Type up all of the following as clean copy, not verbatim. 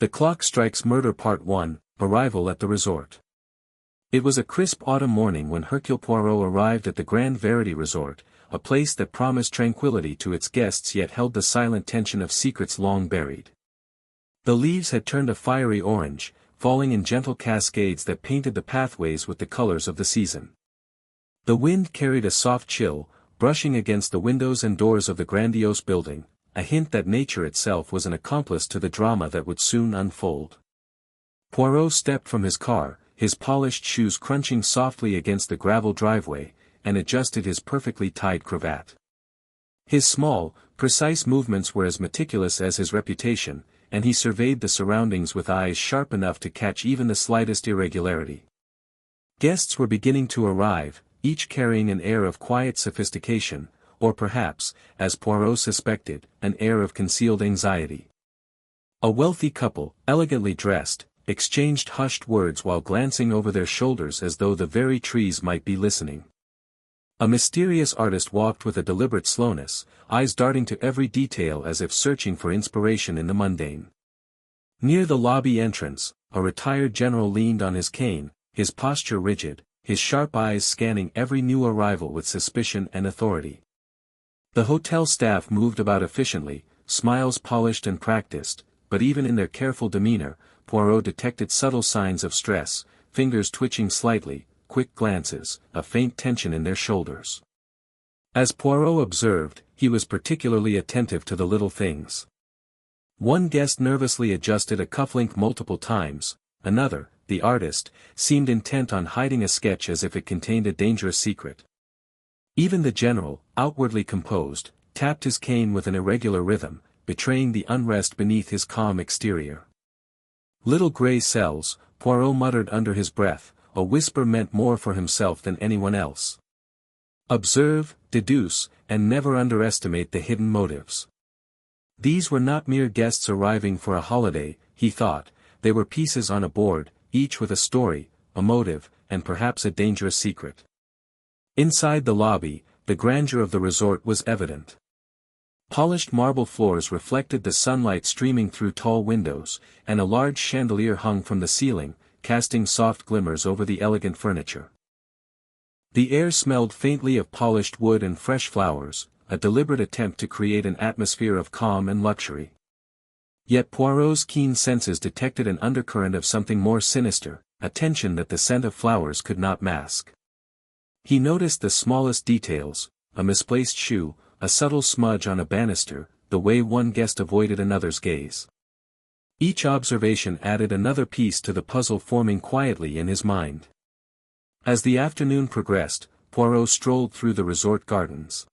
The Clock Strikes Murder Part 1, Arrival at the Resort. It was a crisp autumn morning when Hercule Poirot arrived at the Grand Verity Resort, a place that promised tranquility to its guests yet held the silent tension of secrets long buried. The leaves had turned a fiery orange, falling in gentle cascades that painted the pathways with the colors of the season. The wind carried a soft chill, brushing against the windows and doors of the grandiose building, a hint that nature itself was an accomplice to the drama that would soon unfold. Poirot stepped from his car, his polished shoes crunching softly against the gravel driveway, and adjusted his perfectly tied cravat. His small, precise movements were as meticulous as his reputation, and he surveyed the surroundings with eyes sharp enough to catch even the slightest irregularity. Guests were beginning to arrive, each carrying an air of quiet sophistication, or perhaps, as Poirot suspected, an air of concealed anxiety. A wealthy couple, elegantly dressed, exchanged hushed words while glancing over their shoulders as though the very trees might be listening. A mysterious artist walked with a deliberate slowness, eyes darting to every detail as if searching for inspiration in the mundane. Near the lobby entrance, a retired general leaned on his cane, his posture rigid, his sharp eyes scanning every new arrival with suspicion and authority. The hotel staff moved about efficiently, smiles polished and practiced, but even in their careful demeanor, Poirot detected subtle signs of stress, fingers twitching slightly, quick glances, a faint tension in their shoulders. As Poirot observed, he was particularly attentive to the little things. One guest nervously adjusted a cufflink multiple times, another, the artist, seemed intent on hiding a sketch as if it contained a dangerous secret. Even the general, outwardly composed, tapped his cane with an irregular rhythm, betraying the unrest beneath his calm exterior. Little grey cells, Poirot muttered under his breath, a whisper meant more for himself than anyone else. Observe, deduce, and never underestimate the hidden motives. These were not mere guests arriving for a holiday, he thought, they were pieces on a board, each with a story, a motive, and perhaps a dangerous secret. Inside the lobby, the grandeur of the resort was evident. Polished marble floors reflected the sunlight streaming through tall windows, and a large chandelier hung from the ceiling, casting soft glimmers over the elegant furniture. The air smelled faintly of polished wood and fresh flowers, a deliberate attempt to create an atmosphere of calm and luxury. Yet Poirot's keen senses detected an undercurrent of something more sinister, a tension that the scent of flowers could not mask. He noticed the smallest details, a misplaced shoe, a subtle smudge on a banister, the way one guest avoided another's gaze. Each observation added another piece to the puzzle forming quietly in his mind. As the afternoon progressed, Poirot strolled through the resort gardens.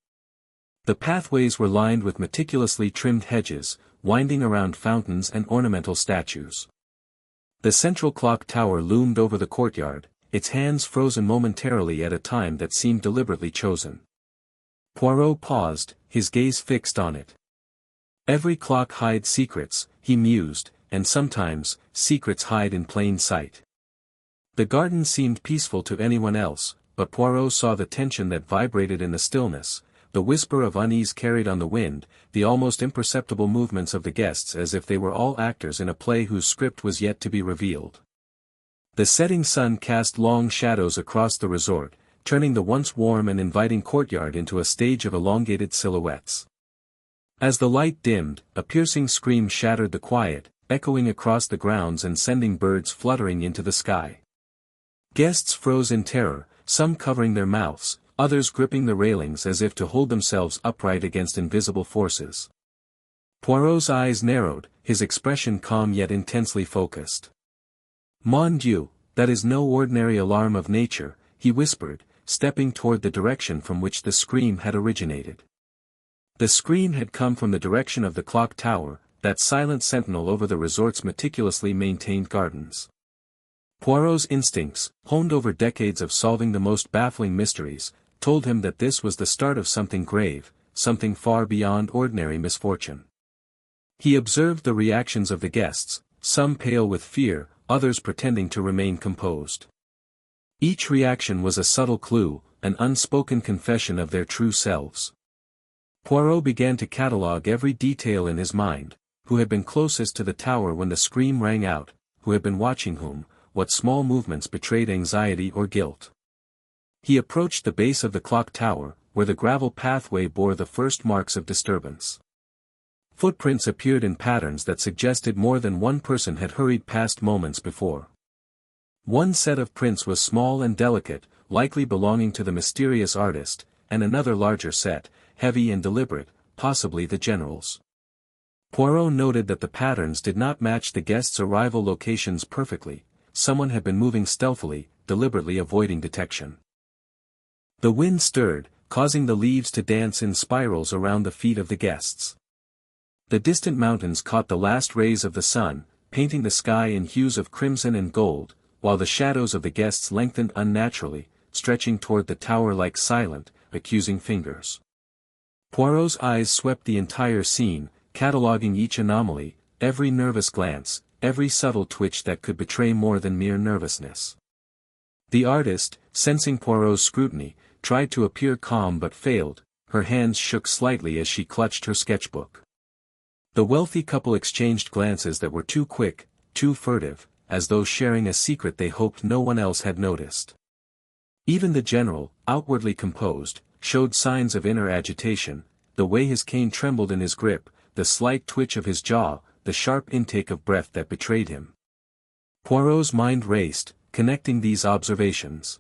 The pathways were lined with meticulously trimmed hedges, winding around fountains and ornamental statues. The central clock tower loomed over the courtyard, its hands frozen momentarily at a time that seemed deliberately chosen. Poirot paused, his gaze fixed on it. Every clock hides secrets, he mused, and sometimes, secrets hide in plain sight. The garden seemed peaceful to anyone else, but Poirot saw the tension that vibrated in the stillness, the whisper of unease carried on the wind, the almost imperceptible movements of the guests as if they were all actors in a play whose script was yet to be revealed. The setting sun cast long shadows across the resort, turning the once warm and inviting courtyard into a stage of elongated silhouettes. As the light dimmed, a piercing scream shattered the quiet, echoing across the grounds and sending birds fluttering into the sky. Guests froze in terror, some covering their mouths, others gripping the railings as if to hold themselves upright against invisible forces. Poirot's eyes narrowed, his expression calm yet intensely focused. "Mon Dieu, that is no ordinary alarm of nature," he whispered, stepping toward the direction from which the scream had originated. The scream had come from the direction of the clock tower, that silent sentinel over the resort's meticulously maintained gardens. Poirot's instincts, honed over decades of solving the most baffling mysteries, told him that this was the start of something grave, something far beyond ordinary misfortune. He observed the reactions of the guests, some pale with fear, others pretending to remain composed. Each reaction was a subtle clue, an unspoken confession of their true selves. Poirot began to catalogue every detail in his mind: who had been closest to the tower when the scream rang out, who had been watching whom, what small movements betrayed anxiety or guilt. He approached the base of the clock tower, where the gravel pathway bore the first marks of disturbance. Footprints appeared in patterns that suggested more than one person had hurried past moments before. One set of prints was small and delicate, likely belonging to the mysterious artist, and another larger set, heavy and deliberate, possibly the general's. Poirot noted that the patterns did not match the guests' arrival locations perfectly. Someone had been moving stealthily, deliberately avoiding detection. The wind stirred, causing the leaves to dance in spirals around the feet of the guests. The distant mountains caught the last rays of the sun, painting the sky in hues of crimson and gold, while the shadows of the guests lengthened unnaturally, stretching toward the tower like silent, accusing fingers. Poirot's eyes swept the entire scene, cataloguing each anomaly, every nervous glance, every subtle twitch that could betray more than mere nervousness. The artist, sensing Poirot's scrutiny, tried to appear calm but failed. Her hands shook slightly as she clutched her sketchbook. The wealthy couple exchanged glances that were too quick, too furtive, as though sharing a secret they hoped no one else had noticed. Even the general, outwardly composed, showed signs of inner agitation, the way his cane trembled in his grip, the slight twitch of his jaw, the sharp intake of breath that betrayed him. Poirot's mind raced, connecting these observations.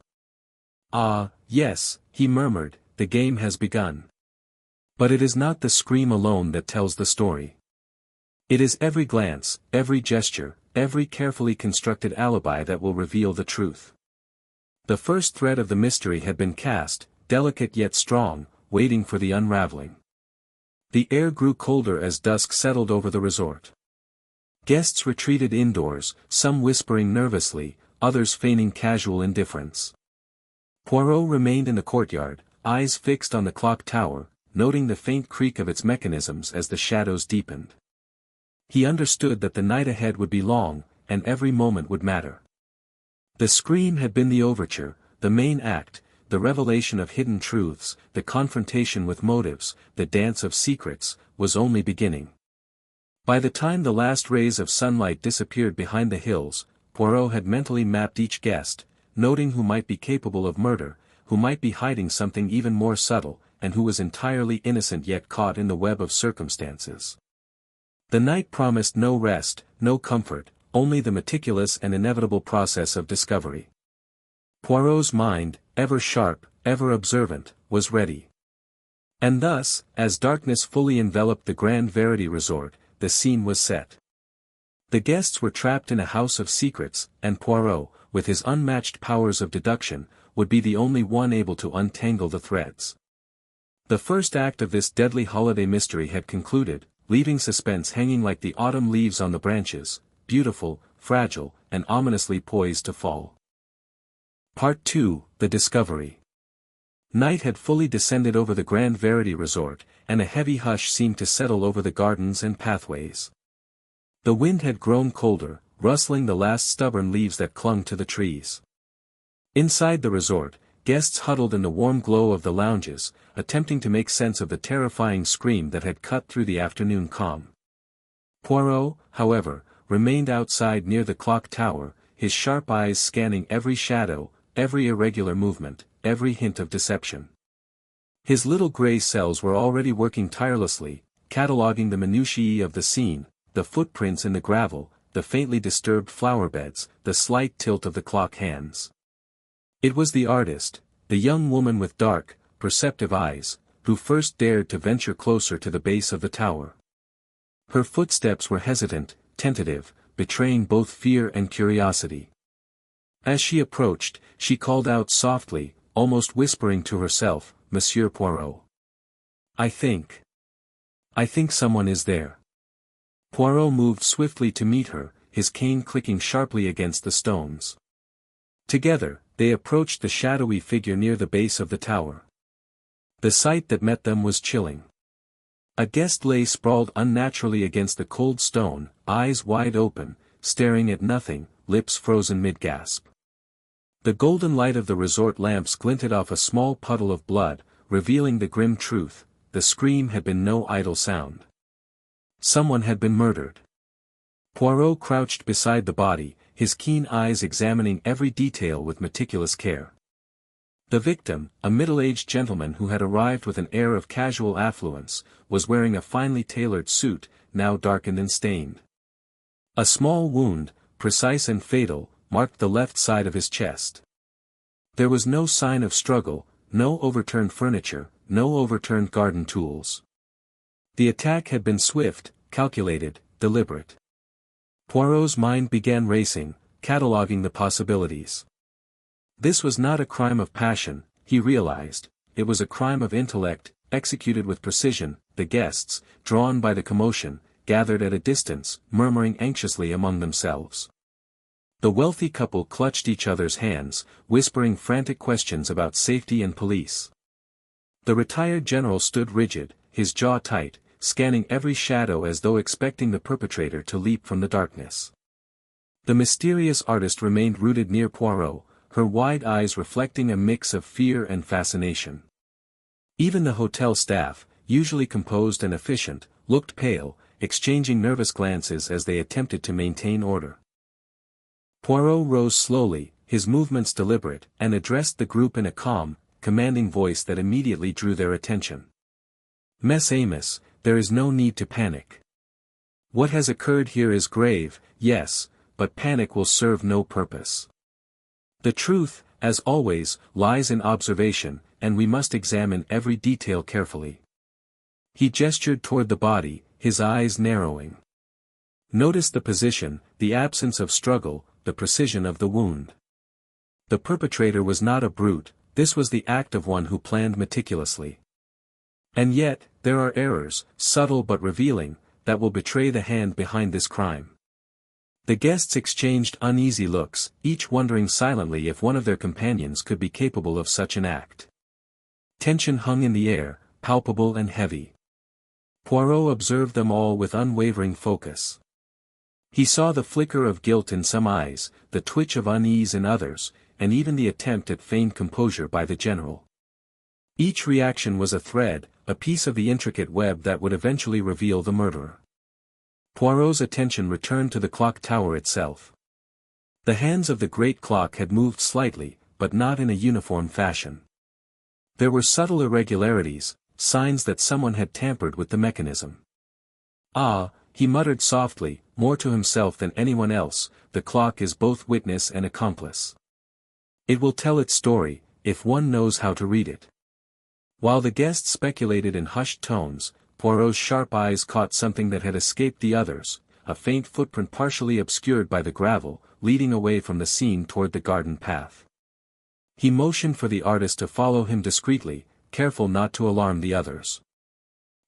"Ah, yes," he murmured, "the game has begun. But it is not the scream alone that tells the story. It is every glance, every gesture, every carefully constructed alibi that will reveal the truth." The first thread of the mystery had been cast, delicate yet strong, waiting for the unraveling. The air grew colder as dusk settled over the resort. Guests retreated indoors, some whispering nervously, others feigning casual indifference. Poirot remained in the courtyard, eyes fixed on the clock tower, noting the faint creak of its mechanisms as the shadows deepened. He understood that the night ahead would be long, and every moment would matter. The scream had been the overture, the main act, the revelation of hidden truths, the confrontation with motives, the dance of secrets, was only beginning. By the time the last rays of sunlight disappeared behind the hills, Poirot had mentally mapped each guest, noting who might be capable of murder, who might be hiding something even more subtle, and who was entirely innocent yet caught in the web of circumstances. The night promised no rest, no comfort, only the meticulous and inevitable process of discovery. Poirot's mind, ever sharp, ever observant, was ready. And thus, as darkness fully enveloped the Grand Verity Resort, the scene was set. The guests were trapped in a house of secrets, and Poirot, with his unmatched powers of deduction, would be the only one able to untangle the threads. The first act of this deadly holiday mystery had concluded, leaving suspense hanging like the autumn leaves on the branches, beautiful, fragile, and ominously poised to fall. Part 2, The Discovery. Night had fully descended over the Grand Verity Resort, and a heavy hush seemed to settle over the gardens and pathways. The wind had grown colder, rustling the last stubborn leaves that clung to the trees. Inside the resort, guests huddled in the warm glow of the lounges, attempting to make sense of the terrifying scream that had cut through the afternoon calm. Poirot, however, remained outside near the clock tower, his sharp eyes scanning every shadow, every irregular movement, every hint of deception. His little gray cells were already working tirelessly, cataloguing the minutiae of the scene, the footprints in the gravel, the faintly disturbed flower beds, the slight tilt of the clock hands. It was the artist, the young woman with dark, perceptive eyes, who first dared to venture closer to the base of the tower. Her footsteps were hesitant, tentative, betraying both fear and curiosity. As she approached, she called out softly, almost whispering to herself, "Monsieur Poirot. I think someone is there." Poirot moved swiftly to meet her, his cane clicking sharply against the stones. Together, they approached the shadowy figure near the base of the tower. The sight that met them was chilling. A guest lay sprawled unnaturally against the cold stone, eyes wide open, staring at nothing, lips frozen mid-gasp. The golden light of the resort lamps glinted off a small puddle of blood, revealing the grim truth: the scream had been no idle sound. Someone had been murdered. Poirot crouched beside the body, his keen eyes examining every detail with meticulous care. The victim, a middle-aged gentleman who had arrived with an air of casual affluence, was wearing a finely tailored suit, now darkened and stained. A small wound, precise and fatal, marked the left side of his chest. There was no sign of struggle, no overturned furniture, no overturned garden tools. The attack had been swift, calculated, deliberate. Poirot's mind began racing, cataloguing the possibilities. This was not a crime of passion, he realized, it was a crime of intellect, executed with precision. The guests, drawn by the commotion, gathered at a distance, murmuring anxiously among themselves. The wealthy couple clutched each other's hands, whispering frantic questions about safety and police. The retired general stood rigid, his jaw tight, scanning every shadow as though expecting the perpetrator to leap from the darkness. The mysterious artist remained rooted near Poirot, her wide eyes reflecting a mix of fear and fascination. Even the hotel staff, usually composed and efficient, looked pale, exchanging nervous glances as they attempted to maintain order. Poirot rose slowly, his movements deliberate, and addressed the group in a calm, commanding voice that immediately drew their attention. "Mess Amos, there is no need to panic. What has occurred here is grave, yes, but panic will serve no purpose. The truth, as always, lies in observation, and we must examine every detail carefully." He gestured toward the body, his eyes narrowing. "Notice the position, the absence of struggle, the precision of the wound. The perpetrator was not a brute, this was the act of one who planned meticulously. And yet, there are errors, subtle but revealing, that will betray the hand behind this crime." The guests exchanged uneasy looks, each wondering silently if one of their companions could be capable of such an act. Tension hung in the air, palpable and heavy. Poirot observed them all with unwavering focus. He saw the flicker of guilt in some eyes, the twitch of unease in others, and even the attempt at feigned composure by the general. Each reaction was a thread, a piece of the intricate web that would eventually reveal the murderer. Poirot's attention returned to the clock tower itself. The hands of the great clock had moved slightly, but not in a uniform fashion. There were subtle irregularities, signs that someone had tampered with the mechanism. "Ah," he muttered softly, more to himself than anyone else, "the clock is both witness and accomplice. It will tell its story, if one knows how to read it." While the guests speculated in hushed tones, Poirot's sharp eyes caught something that had escaped the others, a faint footprint partially obscured by the gravel, leading away from the scene toward the garden path. He motioned for the artist to follow him discreetly, careful not to alarm the others.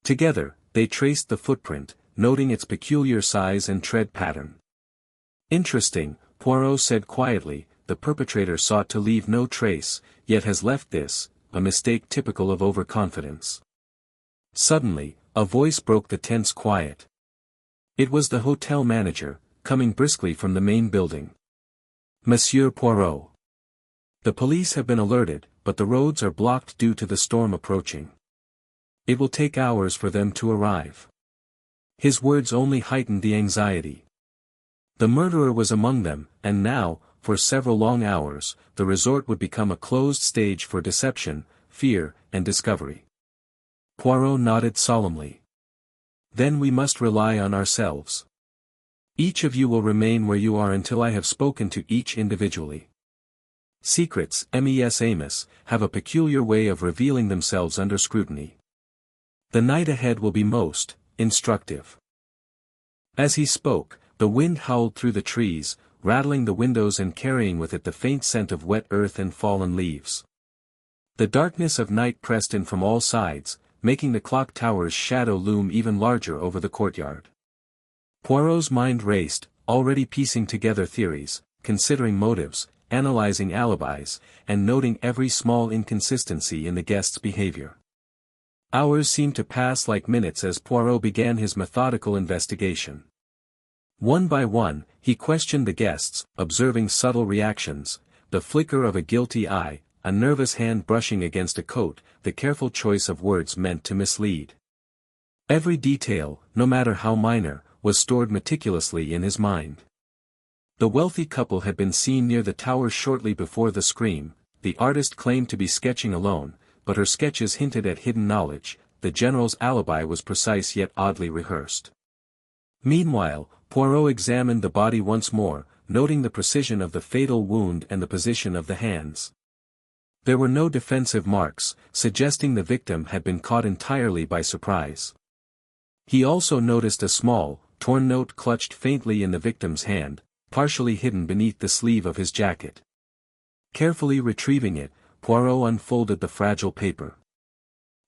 Together, they traced the footprint, noting its peculiar size and tread pattern. "Interesting," Poirot said quietly, "the perpetrator sought to leave no trace, yet has left this, a mistake typical of overconfidence." Suddenly, a voice broke the tense quiet. It was the hotel manager, coming briskly from the main building. "Monsieur Poirot. The police have been alerted, but the roads are blocked due to the storm approaching. It will take hours for them to arrive." His words only heightened the anxiety. The murderer was among them, and now, for several long hours, the resort would become a closed stage for deception, fear, and discovery. Poirot nodded solemnly. "Then we must rely on ourselves. Each of you will remain where you are until I have spoken to each individually. Secrets, Mes Amos, have a peculiar way of revealing themselves under scrutiny. The night ahead will be most instructive." As he spoke, the wind howled through the trees, rattling the windows and carrying with it the faint scent of wet earth and fallen leaves. The darkness of night pressed in from all sides, making the clock tower's shadow loom even larger over the courtyard. Poirot's mind raced, already piecing together theories, considering motives, analyzing alibis, and noting every small inconsistency in the guests' behavior. Hours seemed to pass like minutes as Poirot began his methodical investigation. One by one, he questioned the guests, observing subtle reactions, the flicker of a guilty eye, a nervous hand brushing against a coat, the careful choice of words meant to mislead. Every detail, no matter how minor, was stored meticulously in his mind. The wealthy couple had been seen near the tower shortly before the scream. The artist claimed to be sketching alone, but her sketches hinted at hidden knowledge. The general's alibi was precise yet oddly rehearsed. Meanwhile, Poirot examined the body once more, noting the precision of the fatal wound and the position of the hands. There were no defensive marks, suggesting the victim had been caught entirely by surprise. He also noticed a small, torn note clutched faintly in the victim's hand, partially hidden beneath the sleeve of his jacket. Carefully retrieving it, Poirot unfolded the fragile paper.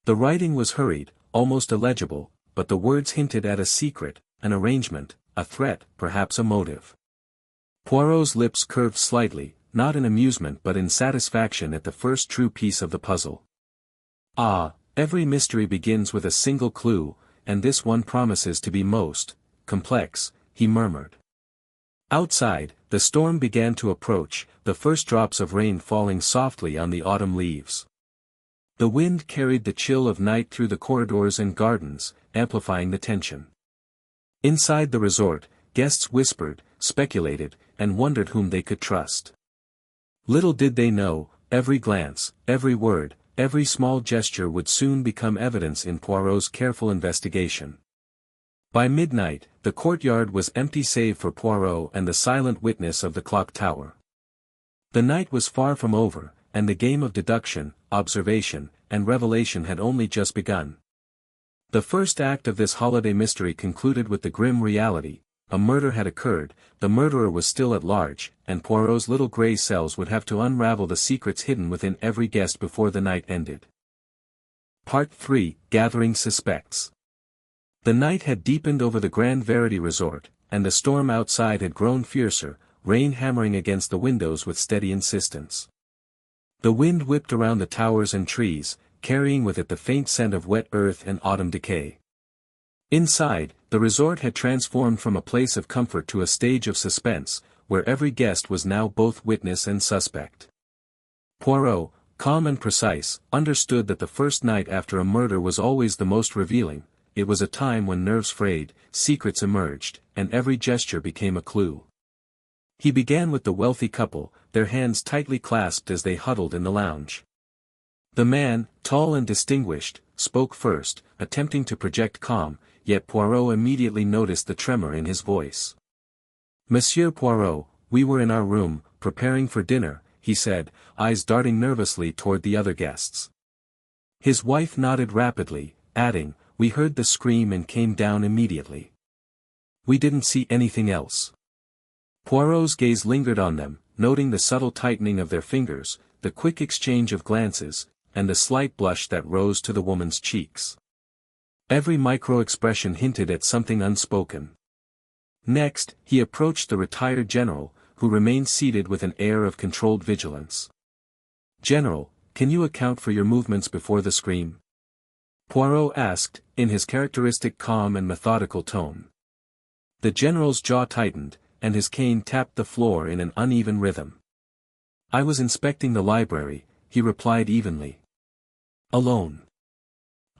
The writing was hurried, almost illegible, but the words hinted at a secret, an arrangement, a threat, perhaps a motive. Poirot's lips curved slightly, not in amusement but in satisfaction at the first true piece of the puzzle. Ah, every mystery begins with a single clue, and this one promises to be most complex, he murmured. Outside, the storm began to approach, the first drops of rain falling softly on the autumn leaves. The wind carried the chill of night through the corridors and gardens, amplifying the tension. Inside the resort, guests whispered, speculated, and wondered whom they could trust. Little did they know, every glance, every word, every small gesture would soon become evidence in Poirot's careful investigation. By midnight, the courtyard was empty save for Poirot and the silent witness of the clock tower. The night was far from over, and the game of deduction, observation, and revelation had only just begun. The first act of this holiday mystery concluded with the grim reality: a murder had occurred, the murderer was still at large, and Poirot's little grey cells would have to unravel the secrets hidden within every guest before the night ended. Part 3: Gathering Suspects. The night had deepened over the Grand Verity Resort, and the storm outside had grown fiercer, rain hammering against the windows with steady insistence. The wind whipped around the towers and trees, carrying with it the faint scent of wet earth and autumn decay. Inside, the resort had transformed from a place of comfort to a stage of suspense, where every guest was now both witness and suspect. Poirot, calm and precise, understood that the first night after a murder was always the most revealing. It was a time when nerves frayed, secrets emerged, and every gesture became a clue. He began with the wealthy couple, their hands tightly clasped as they huddled in the lounge. The man, tall and distinguished, spoke first, attempting to project calm, yet Poirot immediately noticed the tremor in his voice. "Monsieur Poirot, we were in our room, preparing for dinner," he said, eyes darting nervously toward the other guests. His wife nodded rapidly, adding, "We heard the scream and came down immediately. We didn't see anything else." Poirot's gaze lingered on them, noting the subtle tightening of their fingers, the quick exchange of glances, and the slight blush that rose to the woman's cheeks. Every micro-expression hinted at something unspoken. Next, he approached the retired general, who remained seated with an air of controlled vigilance. "General, can you account for your movements before the scream?" Poirot asked, in his characteristic calm and methodical tone. The general's jaw tightened, and his cane tapped the floor in an uneven rhythm. "I was inspecting the library," he replied evenly. "Alone.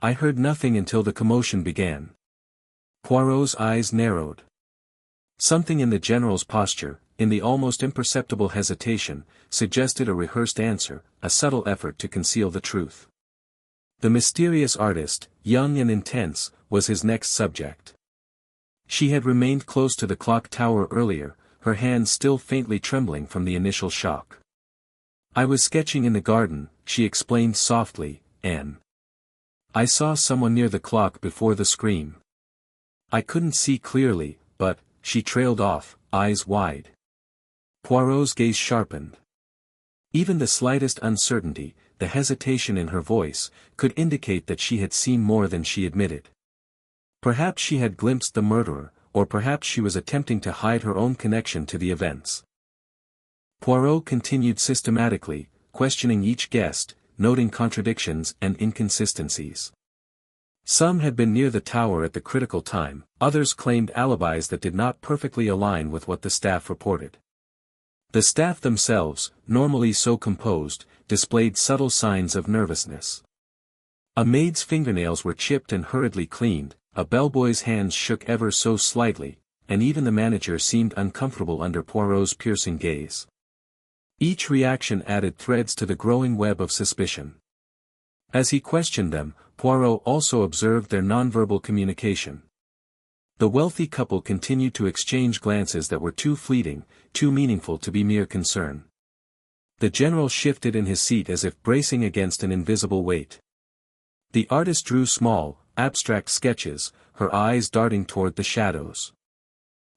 I heard nothing until the commotion began." Poirot's eyes narrowed. Something in the general's posture, in the almost imperceptible hesitation, suggested a rehearsed answer, a subtle effort to conceal the truth. The mysterious artist, young and intense, was his next subject. She had remained close to the clock tower earlier, her hands still faintly trembling from the initial shock. "I was sketching in the garden," she explained softly, "and I saw someone near the clock before the scream. I couldn't see clearly, but," she trailed off, eyes wide. Poirot's gaze sharpened. Even the slightest uncertainty, the hesitation in her voice, could indicate that she had seen more than she admitted. Perhaps she had glimpsed the murderer, or perhaps she was attempting to hide her own connection to the events. Poirot continued systematically, questioning each guest, noting contradictions and inconsistencies. Some had been near the tower at the critical time, others claimed alibis that did not perfectly align with what the staff reported. The staff themselves, normally so composed, displayed subtle signs of nervousness. A maid's fingernails were chipped and hurriedly cleaned, a bellboy's hands shook ever so slightly, and even the manager seemed uncomfortable under Poirot's piercing gaze. Each reaction added threads to the growing web of suspicion. As he questioned them, Poirot also observed their nonverbal communication. The wealthy couple continued to exchange glances that were too fleeting, too meaningful to be mere concern. The general shifted in his seat as if bracing against an invisible weight. The artist drew small, abstract sketches, her eyes darting toward the shadows.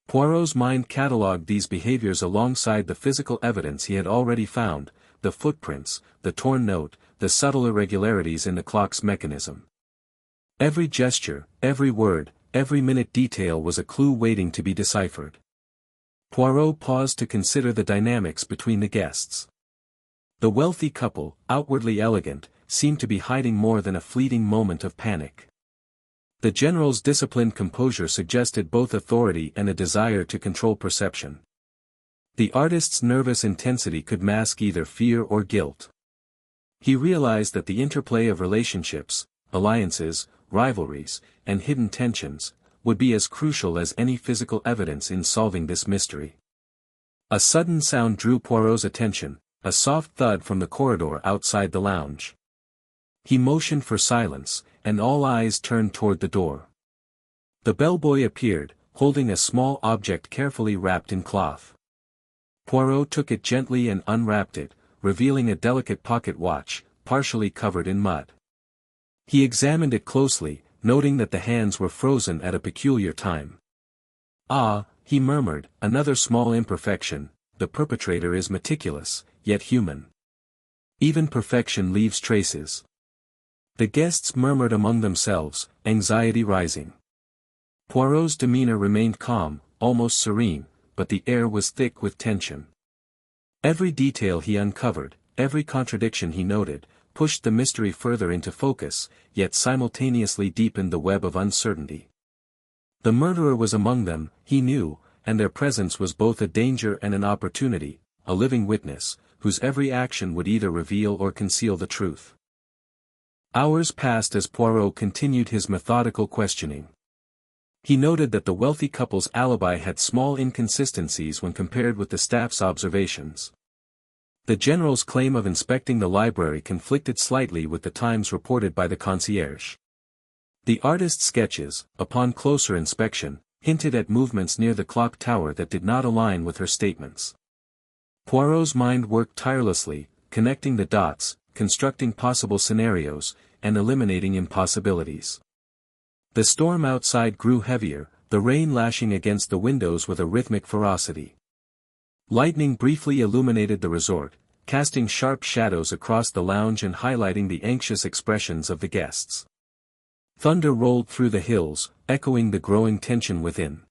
Poirot's mind catalogued these behaviors alongside the physical evidence he had already found, the footprints, the torn note, the subtle irregularities in the clock's mechanism. Every gesture, every word, every minute detail was a clue waiting to be deciphered. Poirot paused to consider the dynamics between the guests. The wealthy couple, outwardly elegant, seemed to be hiding more than a fleeting moment of panic. The general's disciplined composure suggested both authority and a desire to control perception. The artist's nervous intensity could mask either fear or guilt. He realized that the interplay of relationships, alliances, rivalries, and hidden tensions, would be as crucial as any physical evidence in solving this mystery. A sudden sound drew Poirot's attention, a soft thud from the corridor outside the lounge. He motioned for silence, and all eyes turned toward the door. The bellboy appeared, holding a small object carefully wrapped in cloth. Poirot took it gently and unwrapped it, revealing a delicate pocket watch, partially covered in mud. He examined it closely, noting that the hands were frozen at a peculiar time. "Ah," he murmured, "another small imperfection. The perpetrator is meticulous, yet human. Even perfection leaves traces." The guests murmured among themselves, anxiety rising. Poirot's demeanor remained calm, almost serene, but the air was thick with tension. Every detail he uncovered, every contradiction he noted, pushed the mystery further into focus, yet simultaneously deepened the web of uncertainty. The murderer was among them, he knew, and their presence was both a danger and an opportunity, a living witness, whose every action would either reveal or conceal the truth. Hours passed as Poirot continued his methodical questioning. He noted that the wealthy couple's alibi had small inconsistencies when compared with the staff's observations. The general's claim of inspecting the library conflicted slightly with the times reported by the concierge. The artist's sketches, upon closer inspection, hinted at movements near the clock tower that did not align with her statements. Poirot's mind worked tirelessly, connecting the dots, constructing possible scenarios, and eliminating impossibilities. The storm outside grew heavier, the rain lashing against the windows with a rhythmic ferocity. Lightning briefly illuminated the resort, casting sharp shadows across the lounge and highlighting the anxious expressions of the guests. Thunder rolled through the hills, echoing the growing tension within.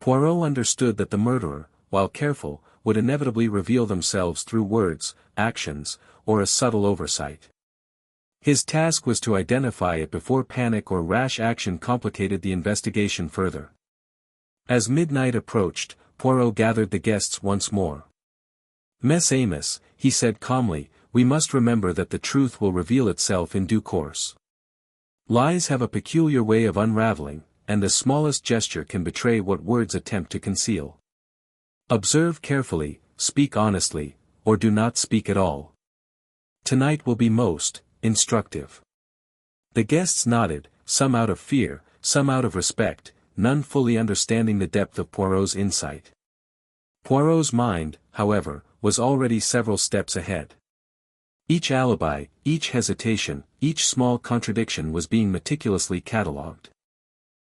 Poirot understood that the murderer, while careful, would inevitably reveal themselves through words, actions, or a subtle oversight. His task was to identify it before panic or rash action complicated the investigation further. As midnight approached, Poirot gathered the guests once more. "Mess Amos," he said calmly, "we must remember that the truth will reveal itself in due course. Lies have a peculiar way of unraveling, and the smallest gesture can betray what words attempt to conceal. Observe carefully, speak honestly, or do not speak at all. Tonight will be most instructive." The guests nodded, some out of fear, some out of respect, none fully understanding the depth of Poirot's insight. Poirot's mind, however, was already several steps ahead. Each alibi, each hesitation, each small contradiction was being meticulously catalogued.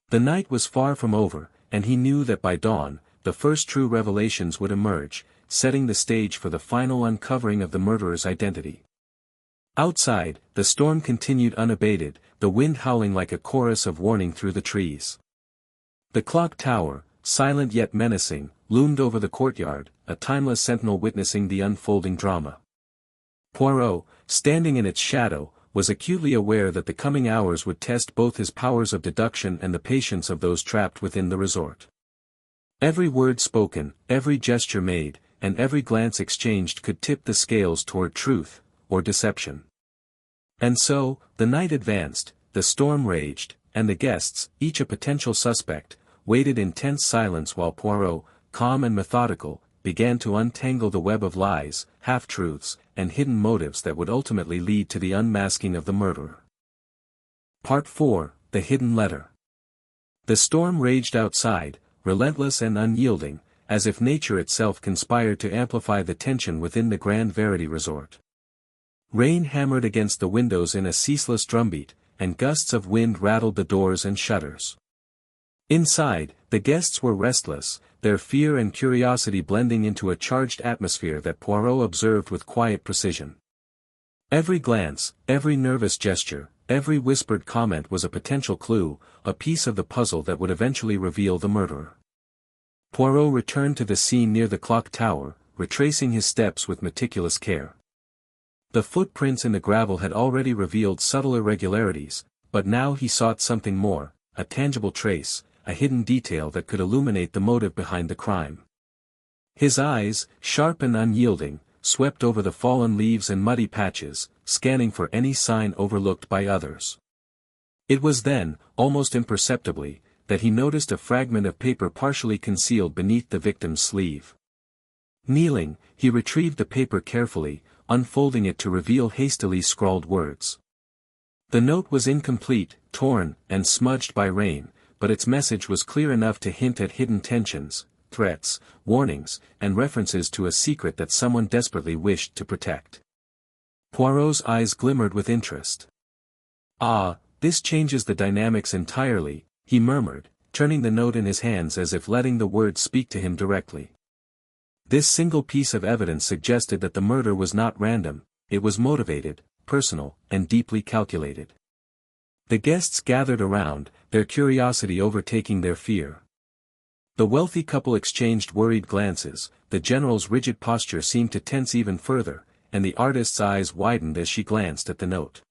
The night was far from over, and he knew that by dawn, the first true revelations would emerge, setting the stage for the final uncovering of the murderer's identity. Outside, the storm continued unabated, the wind howling like a chorus of warning through the trees. The clock tower, silent yet menacing, loomed over the courtyard, a timeless sentinel witnessing the unfolding drama. Poirot, standing in its shadow, was acutely aware that the coming hours would test both his powers of deduction and the patience of those trapped within the resort. Every word spoken, every gesture made, and every glance exchanged could tip the scales toward truth, or deception. And so, the night advanced, the storm raged, and the guests, each a potential suspect, waited in tense silence while Poirot, calm and methodical, began to untangle the web of lies, half-truths, and hidden motives that would ultimately lead to the unmasking of the murderer. Part 4, The Hidden Letter. The storm raged outside, relentless and unyielding, as if nature itself conspired to amplify the tension within the Grand Verity Resort. Rain hammered against the windows in a ceaseless drumbeat, and gusts of wind rattled the doors and shutters. Inside, the guests were restless, their fear and curiosity blending into a charged atmosphere that Poirot observed with quiet precision. Every glance, every nervous gesture, every whispered comment was a potential clue, a piece of the puzzle that would eventually reveal the murderer. Poirot returned to the scene near the clock tower, retracing his steps with meticulous care. The footprints in the gravel had already revealed subtle irregularities, but now he sought something more, a tangible trace, a hidden detail that could illuminate the motive behind the crime. His eyes, sharp and unyielding, swept over the fallen leaves and muddy patches, scanning for any sign overlooked by others. It was then, almost imperceptibly, that he noticed a fragment of paper partially concealed beneath the victim's sleeve. Kneeling, he retrieved the paper carefully, unfolding it to reveal hastily scrawled words. The note was incomplete, torn, and smudged by rain, but its message was clear enough to hint at hidden tensions, threats, warnings, and references to a secret that someone desperately wished to protect. Poirot's eyes glimmered with interest. "Ah, this changes the dynamics entirely," he murmured, turning the note in his hands as if letting the words speak to him directly. This single piece of evidence suggested that the murder was not random, it was motivated, personal, and deeply calculated. The guests gathered around, their curiosity overtaking their fear. The wealthy couple exchanged worried glances, the general's rigid posture seemed to tense even further, and the artist's eyes widened as she glanced at the note.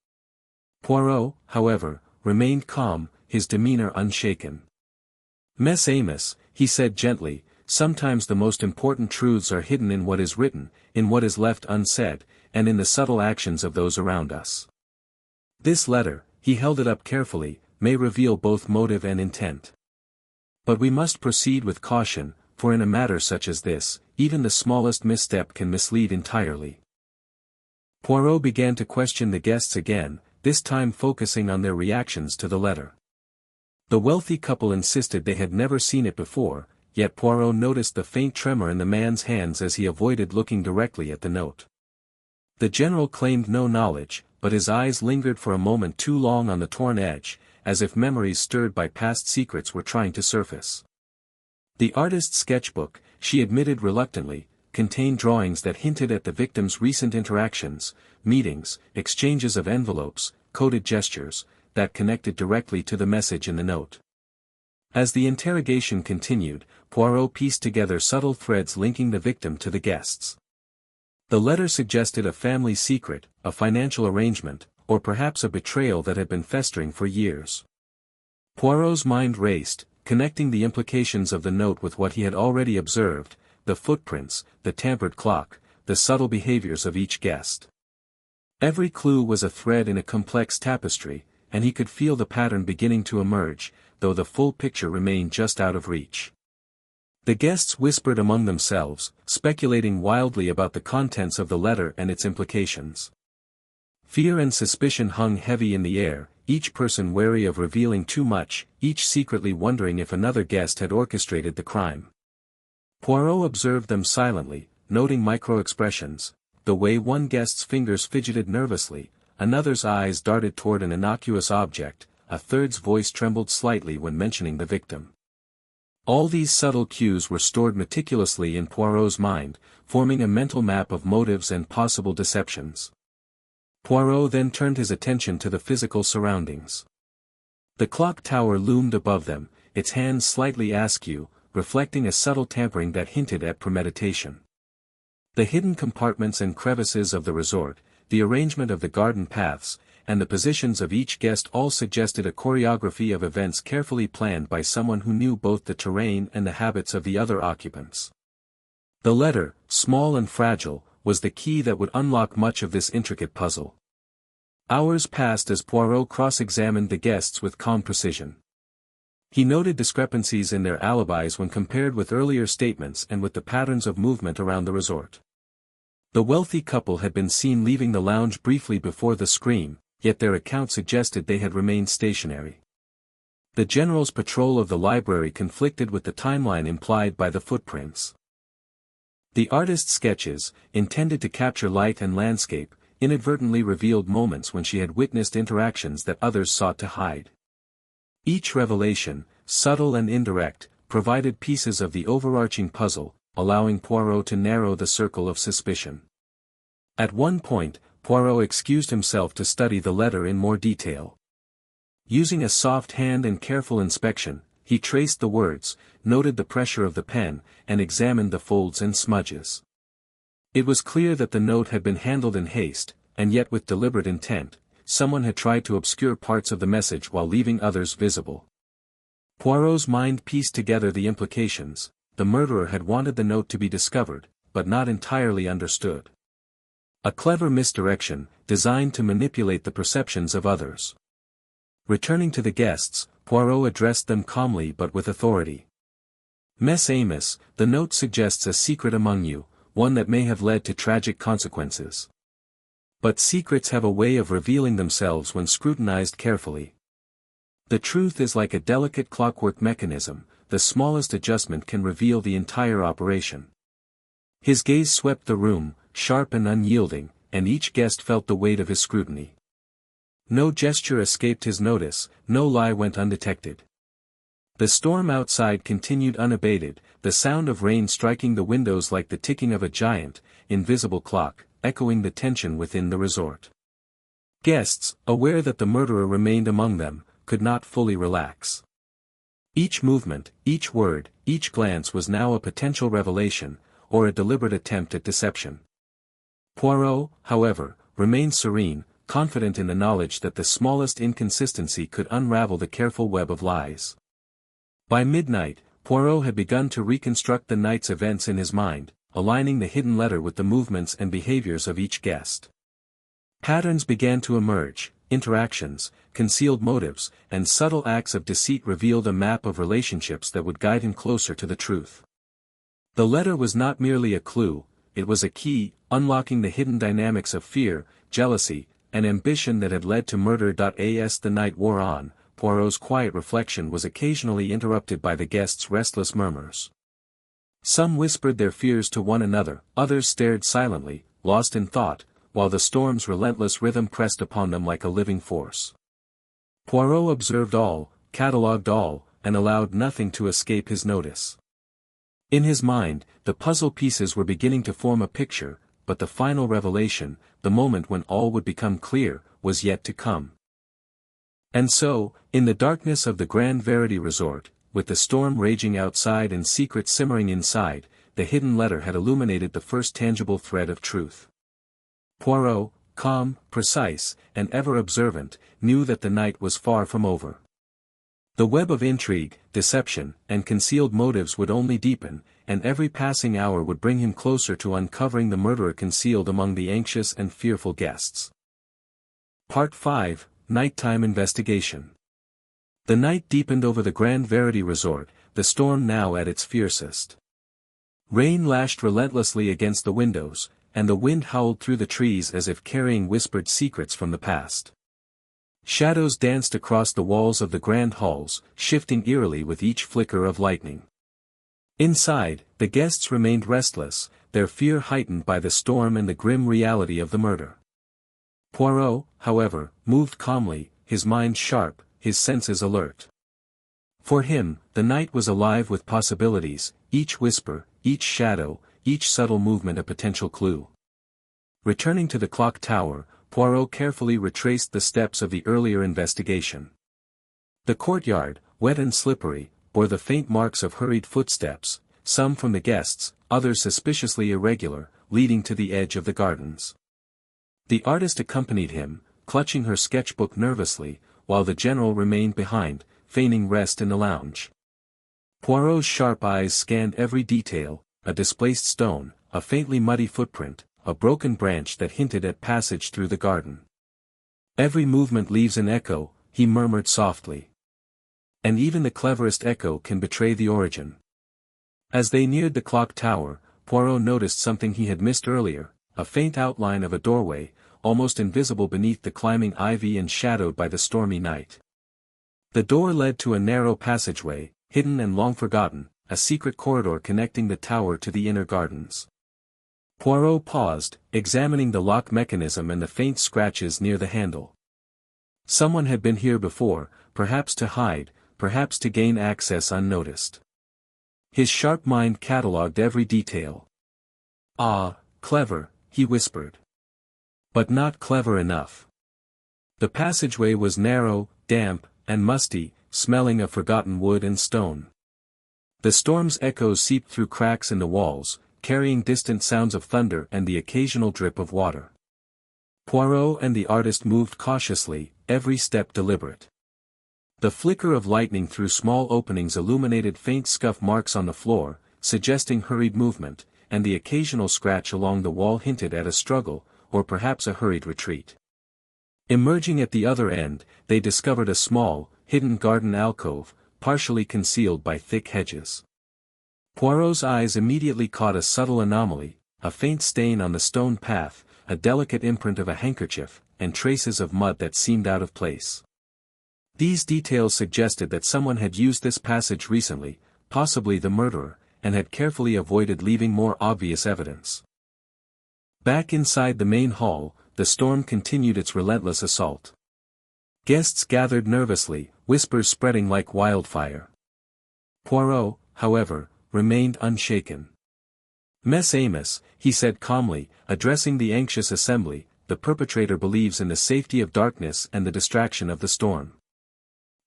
Poirot, however, remained calm, his demeanor unshaken. "Mess Amos," he said gently, "sometimes the most important truths are hidden in what is written, in what is left unsaid, and in the subtle actions of those around us. This letter," he held it up carefully, "may reveal both motive and intent. But we must proceed with caution, for in a matter such as this, even the smallest misstep can mislead entirely." Poirot began to question the guests again, this time focusing on their reactions to the letter. The wealthy couple insisted they had never seen it before, yet Poirot noticed the faint tremor in the man's hands as he avoided looking directly at the note. The general claimed no knowledge, but his eyes lingered for a moment too long on the torn edge, as if memories stirred by past secrets were trying to surface. The artist's sketchbook, she admitted reluctantly, contained drawings that hinted at the victim's recent interactions, meetings, exchanges of envelopes, coded gestures, that connected directly to the message in the note. As the interrogation continued, Poirot pieced together subtle threads linking the victim to the guests. The letter suggested a family secret, a financial arrangement, or perhaps a betrayal that had been festering for years. Poirot's mind raced, connecting the implications of the note with what he had already observed, the footprints, the tampered clock, the subtle behaviors of each guest. Every clue was a thread in a complex tapestry, and he could feel the pattern beginning to emerge, though the full picture remained just out of reach. The guests whispered among themselves, speculating wildly about the contents of the letter and its implications. Fear and suspicion hung heavy in the air, each person wary of revealing too much, each secretly wondering if another guest had orchestrated the crime. Poirot observed them silently, noting micro-expressions, the way one guest's fingers fidgeted nervously, another's eyes darted toward an innocuous object, a third's voice trembled slightly when mentioning the victim. All these subtle cues were stored meticulously in Poirot's mind, forming a mental map of motives and possible deceptions. Poirot then turned his attention to the physical surroundings. The clock tower loomed above them, its hands slightly askew, reflecting a subtle tampering that hinted at premeditation. The hidden compartments and crevices of the resort, the arrangement of the garden paths, and the positions of each guest all suggested a choreography of events carefully planned by someone who knew both the terrain and the habits of the other occupants. The letter, small and fragile, was the key that would unlock much of this intricate puzzle. Hours passed as Poirot cross-examined the guests with calm precision. He noted discrepancies in their alibis when compared with earlier statements and with the patterns of movement around the resort. The wealthy couple had been seen leaving the lounge briefly before the scream, yet their account suggested they had remained stationary. The general's patrol of the library conflicted with the timeline implied by the footprints. The artist's sketches, intended to capture light and landscape, inadvertently revealed moments when she had witnessed interactions that others sought to hide. Each revelation, subtle and indirect, provided pieces of the overarching puzzle, allowing Poirot to narrow the circle of suspicion. At one point, Poirot excused himself to study the letter in more detail. Using a soft hand and careful inspection, he traced the words, noted the pressure of the pen, and examined the folds and smudges. It was clear that the note had been handled in haste, and yet with deliberate intent. Someone had tried to obscure parts of the message while leaving others visible. Poirot's mind pieced together the implications. The murderer had wanted the note to be discovered, but not entirely understood. A clever misdirection, designed to manipulate the perceptions of others. Returning to the guests, Poirot addressed them calmly but with authority. Mess Amos, the note suggests a secret among you, one that may have led to tragic consequences. But secrets have a way of revealing themselves when scrutinized carefully. The truth is like a delicate clockwork mechanism, the smallest adjustment can reveal the entire operation. His gaze swept the room, sharp and unyielding, and each guest felt the weight of his scrutiny. No gesture escaped his notice, no lie went undetected. The storm outside continued unabated, the sound of rain striking the windows like the ticking of a giant, invisible clock, echoing the tension within the resort. Guests, aware that the murderer remained among them, could not fully relax. Each movement, each word, each glance was now a potential revelation, or a deliberate attempt at deception. Poirot, however, remained serene, confident in the knowledge that the smallest inconsistency could unravel the careful web of lies. By midnight, Poirot had begun to reconstruct the night's events in his mind, aligning the hidden letter with the movements and behaviors of each guest. Patterns began to emerge, interactions, concealed motives, and subtle acts of deceit revealed a map of relationships that would guide him closer to the truth. The letter was not merely a clue, it was a key, unlocking the hidden dynamics of fear, jealousy, and ambition that had led to murder. As the night wore on, Poirot's quiet reflection was occasionally interrupted by the guests' restless murmurs. Some whispered their fears to one another, others stared silently, lost in thought, while the storm's relentless rhythm pressed upon them like a living force. Poirot observed all, catalogued all, and allowed nothing to escape his notice. In his mind, the puzzle pieces were beginning to form a picture, but the final revelation, the moment when all would become clear, was yet to come. And so, in the darkness of the Grand Verity Resort, with the storm raging outside and secrets simmering inside, the hidden letter had illuminated the first tangible thread of truth. Poirot, calm, precise, and ever observant, knew that the night was far from over. The web of intrigue, deception, and concealed motives would only deepen, and every passing hour would bring him closer to uncovering the murderer concealed among the anxious and fearful guests. Part 5, Nighttime Investigation. The night deepened over the Grand Verity Resort, the storm now at its fiercest. Rain lashed relentlessly against the windows, and the wind howled through the trees as if carrying whispered secrets from the past. Shadows danced across the walls of the grand halls, shifting eerily with each flicker of lightning. Inside, the guests remained restless, their fear heightened by the storm and the grim reality of the murder. Poirot, however, moved calmly, his mind sharp, his senses alert. For him, the night was alive with possibilities, each whisper, each shadow, each subtle movement a potential clue. Returning to the clock tower, Poirot carefully retraced the steps of the earlier investigation. The courtyard, wet and slippery, bore the faint marks of hurried footsteps, some from the guests, others suspiciously irregular, leading to the edge of the gardens. The artist accompanied him, clutching her sketchbook nervously, while the general remained behind, feigning rest in the lounge. Poirot's sharp eyes scanned every detail, a displaced stone, a faintly muddy footprint, a broken branch that hinted at passage through the garden. Every movement leaves an echo, he murmured softly. And even the cleverest echo can betray the origin. As they neared the clock tower, Poirot noticed something he had missed earlier, a faint outline of a doorway, almost invisible beneath the climbing ivy and shadowed by the stormy night. The door led to a narrow passageway, hidden and long forgotten, a secret corridor connecting the tower to the inner gardens. Poirot paused, examining the lock mechanism and the faint scratches near the handle. Someone had been here before, perhaps to hide, perhaps to gain access unnoticed. His sharp mind catalogued every detail. Ah, clever, he whispered. But not clever enough. The passageway was narrow, damp, and musty, smelling of forgotten wood and stone. The storm's echoes seeped through cracks in the walls, carrying distant sounds of thunder and the occasional drip of water. Poirot and the artist moved cautiously, every step deliberate. The flicker of lightning through small openings illuminated faint scuff marks on the floor, suggesting hurried movement, and the occasional scratch along the wall hinted at a struggle, or perhaps a hurried retreat. Emerging at the other end, they discovered a small, hidden garden alcove, partially concealed by thick hedges. Poirot's eyes immediately caught a subtle anomaly, a faint stain on the stone path, a delicate imprint of a handkerchief, and traces of mud that seemed out of place. These details suggested that someone had used this passage recently, possibly the murderer, and had carefully avoided leaving more obvious evidence. Back inside the main hall, the storm continued its relentless assault. Guests gathered nervously, whispers spreading like wildfire. Poirot, however, remained unshaken. "Mess Amos," he said calmly, addressing the anxious assembly, "the perpetrator believes in the safety of darkness and the distraction of the storm.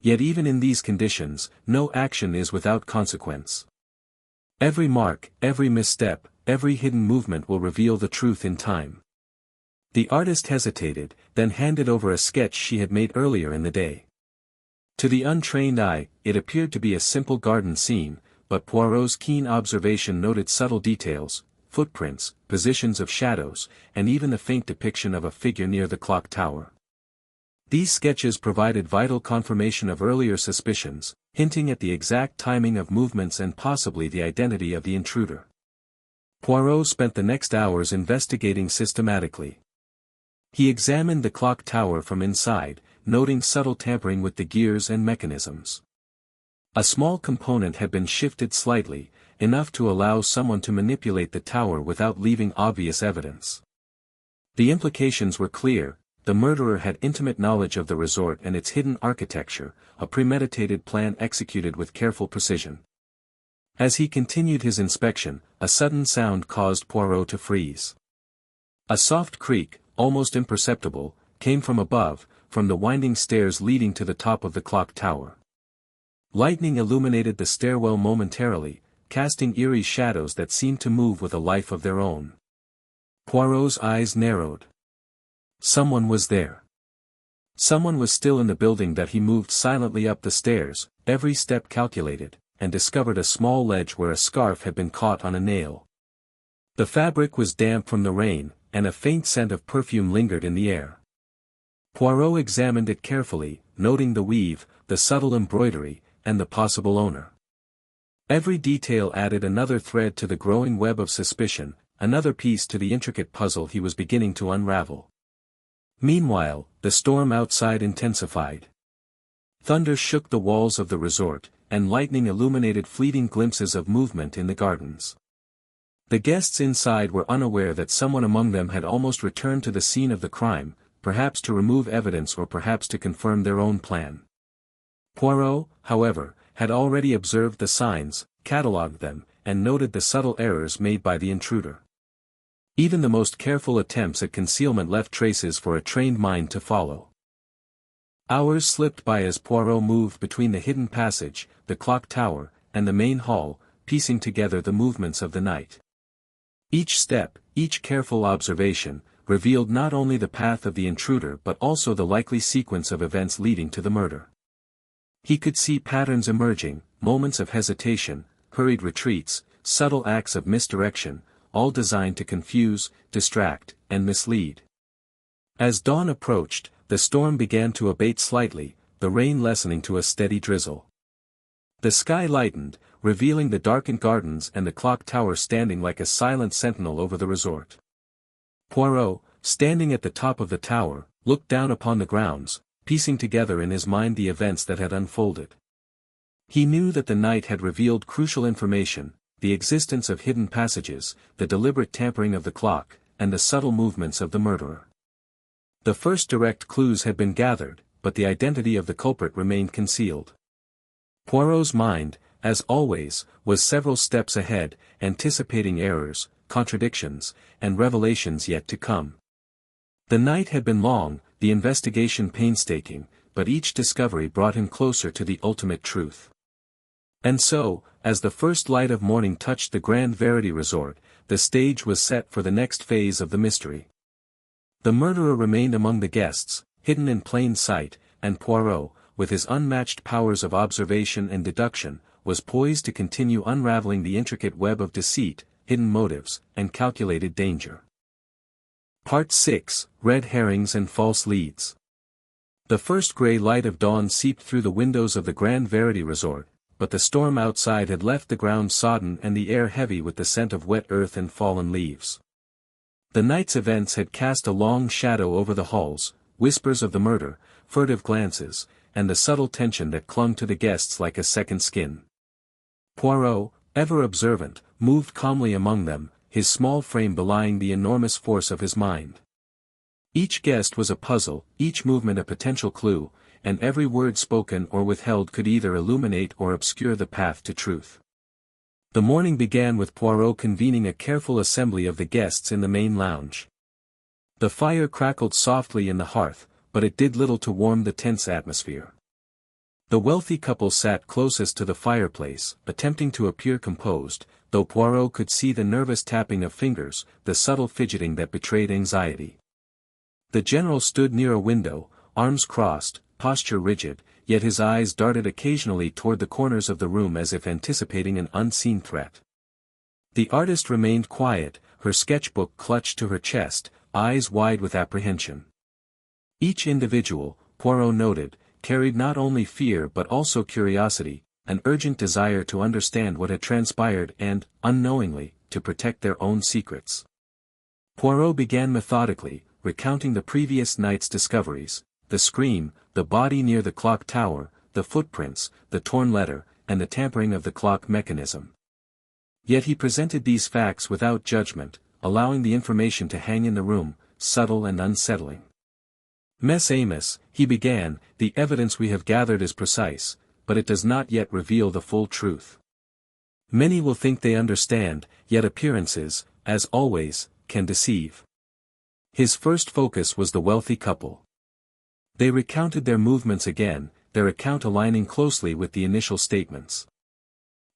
Yet even in these conditions, no action is without consequence. Every mark, every misstep, every hidden movement will reveal the truth in time." The artist hesitated, then handed over a sketch she had made earlier in the day. To the untrained eye, it appeared to be a simple garden scene, but Poirot's keen observation noted subtle details, footprints, positions of shadows, and even the faint depiction of a figure near the clock tower. These sketches provided vital confirmation of earlier suspicions, hinting at the exact timing of movements and possibly the identity of the intruder. Poirot spent the next hours investigating systematically. He examined the clock tower from inside, noting subtle tampering with the gears and mechanisms. A small component had been shifted slightly, enough to allow someone to manipulate the tower without leaving obvious evidence. The implications were clear: the murderer had intimate knowledge of the resort and its hidden architecture, a premeditated plan executed with careful precision. As he continued his inspection, a sudden sound caused Poirot to freeze. A soft creak, almost imperceptible, came from above, from the winding stairs leading to the top of the clock tower. Lightning illuminated the stairwell momentarily, casting eerie shadows that seemed to move with a life of their own. Poirot's eyes narrowed. Someone was there. Someone was still in the building. That he moved silently up the stairs, every step calculated, and discovered a small ledge where a scarf had been caught on a nail. The fabric was damp from the rain, and a faint scent of perfume lingered in the air. Poirot examined it carefully, noting the weave, the subtle embroidery, and the possible owner. Every detail added another thread to the growing web of suspicion, another piece to the intricate puzzle he was beginning to unravel. Meanwhile, the storm outside intensified. Thunder shook the walls of the resort, and lightning illuminated fleeting glimpses of movement in the gardens. The guests inside were unaware that someone among them had almost returned to the scene of the crime, perhaps to remove evidence or perhaps to confirm their own plan. Poirot, however, had already observed the signs, catalogued them, and noted the subtle errors made by the intruder. Even the most careful attempts at concealment left traces for a trained mind to follow. Hours slipped by as Poirot moved between the hidden passage, the clock tower, and the main hall, piecing together the movements of the night. Each step, each careful observation, revealed not only the path of the intruder but also the likely sequence of events leading to the murder. He could see patterns emerging, moments of hesitation, hurried retreats, subtle acts of misdirection, all designed to confuse, distract, and mislead. As dawn approached, the storm began to abate slightly, the rain lessening to a steady drizzle. The sky lightened, revealing the darkened gardens and the clock tower standing like a silent sentinel over the resort. Poirot, standing at the top of the tower, looked down upon the grounds, piecing together in his mind the events that had unfolded. He knew that the night had revealed crucial information, the existence of hidden passages, the deliberate tampering of the clock, and the subtle movements of the murderer. The first direct clues had been gathered, but the identity of the culprit remained concealed. Poirot's mind, as always, was several steps ahead, anticipating errors, contradictions, and revelations yet to come. The night had been long, the investigation painstaking, but each discovery brought him closer to the ultimate truth. And so, as the first light of morning touched the Grand Verity Resort, the stage was set for the next phase of the mystery. The murderer remained among the guests, hidden in plain sight, and Poirot, with his unmatched powers of observation and deduction, was poised to continue unraveling the intricate web of deceit, hidden motives, and calculated danger. Part 6, Red Herrings and False Leads. The first grey light of dawn seeped through the windows of the Grand Verity Resort, but the storm outside had left the ground sodden and the air heavy with the scent of wet earth and fallen leaves. The night's events had cast a long shadow over the halls, whispers of the murder, furtive glances, and the subtle tension that clung to the guests like a second skin. Poirot, ever observant, moved calmly among them, his small frame belying the enormous force of his mind. Each guest was a puzzle, each movement a potential clue, and every word spoken or withheld could either illuminate or obscure the path to truth. The morning began with Poirot convening a careful assembly of the guests in the main lounge. The fire crackled softly in the hearth, but it did little to warm the tense atmosphere. The wealthy couple sat closest to the fireplace, attempting to appear composed, though Poirot could see the nervous tapping of fingers, the subtle fidgeting that betrayed anxiety. The general stood near a window, arms crossed, posture rigid, yet his eyes darted occasionally toward the corners of the room as if anticipating an unseen threat. The artist remained quiet, her sketchbook clutched to her chest, eyes wide with apprehension. Each individual, Poirot noted, carried not only fear but also curiosity, an urgent desire to understand what had transpired and, unknowingly, to protect their own secrets. Poirot began methodically, recounting the previous night's discoveries, the scream, the body near the clock tower, the footprints, the torn letter, and the tampering of the clock mechanism. Yet he presented these facts without judgment, allowing the information to hang in the room, subtle and unsettling. Mess Amos, he began, the evidence we have gathered is precise, but it does not yet reveal the full truth. Many will think they understand, yet appearances, as always, can deceive. His first focus was the wealthy couple. They recounted their movements again, their account aligning closely with the initial statements.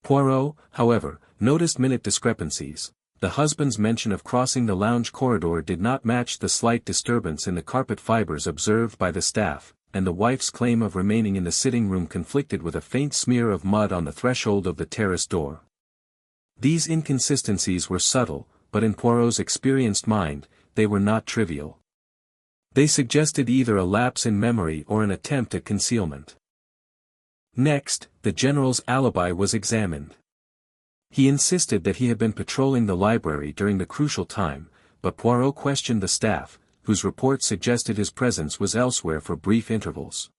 Poirot, however, noticed minute discrepancies. The husband's mention of crossing the lounge corridor did not match the slight disturbance in the carpet fibers observed by the staff, and the wife's claim of remaining in the sitting room conflicted with a faint smear of mud on the threshold of the terrace door. These inconsistencies were subtle, but in Poirot's experienced mind, they were not trivial. They suggested either a lapse in memory or an attempt at concealment. Next, the general's alibi was examined. He insisted that he had been patrolling the library during the crucial time, but Poirot questioned the staff, whose reports suggested his presence was elsewhere for brief intervals.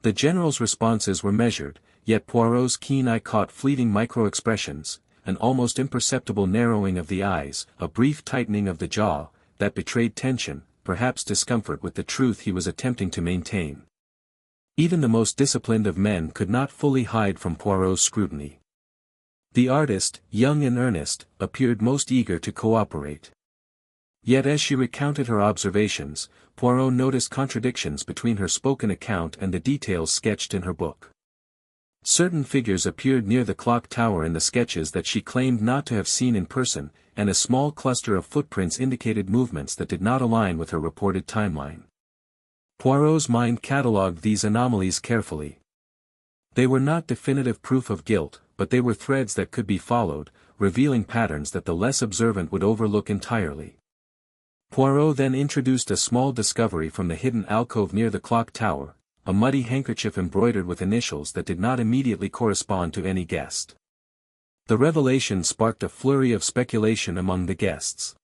The general's responses were measured, yet Poirot's keen eye caught fleeting micro-expressions, an almost imperceptible narrowing of the eyes, a brief tightening of the jaw, that betrayed tension, perhaps discomfort with the truth he was attempting to maintain. Even the most disciplined of men could not fully hide from Poirot's scrutiny. The artist, young and earnest, appeared most eager to cooperate. Yet as she recounted her observations, Poirot noticed contradictions between her spoken account and the details sketched in her book. Certain figures appeared near the clock tower in the sketches that she claimed not to have seen in person, and a small cluster of footprints indicated movements that did not align with her reported timeline. Poirot's mind catalogued these anomalies carefully. They were not definitive proof of guilt, but they were threads that could be followed, revealing patterns that the less observant would overlook entirely. Poirot then introduced a small discovery from the hidden alcove near the clock tower, a muddy handkerchief embroidered with initials that did not immediately correspond to any guest. The revelation sparked a flurry of speculation among the guests.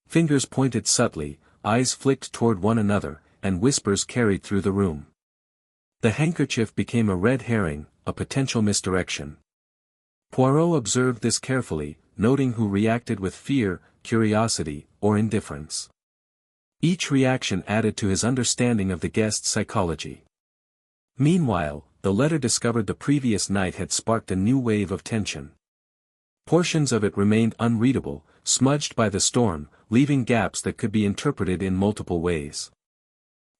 Fingers pointed subtly, eyes flicked toward one another, and whispers carried through the room. The handkerchief became a red herring, a potential misdirection. Poirot observed this carefully, noting who reacted with fear, curiosity, or indifference. Each reaction added to his understanding of the guest's psychology. Meanwhile, the letter discovered the previous night had sparked a new wave of tension. Portions of it remained unreadable, smudged by the storm, leaving gaps that could be interpreted in multiple ways.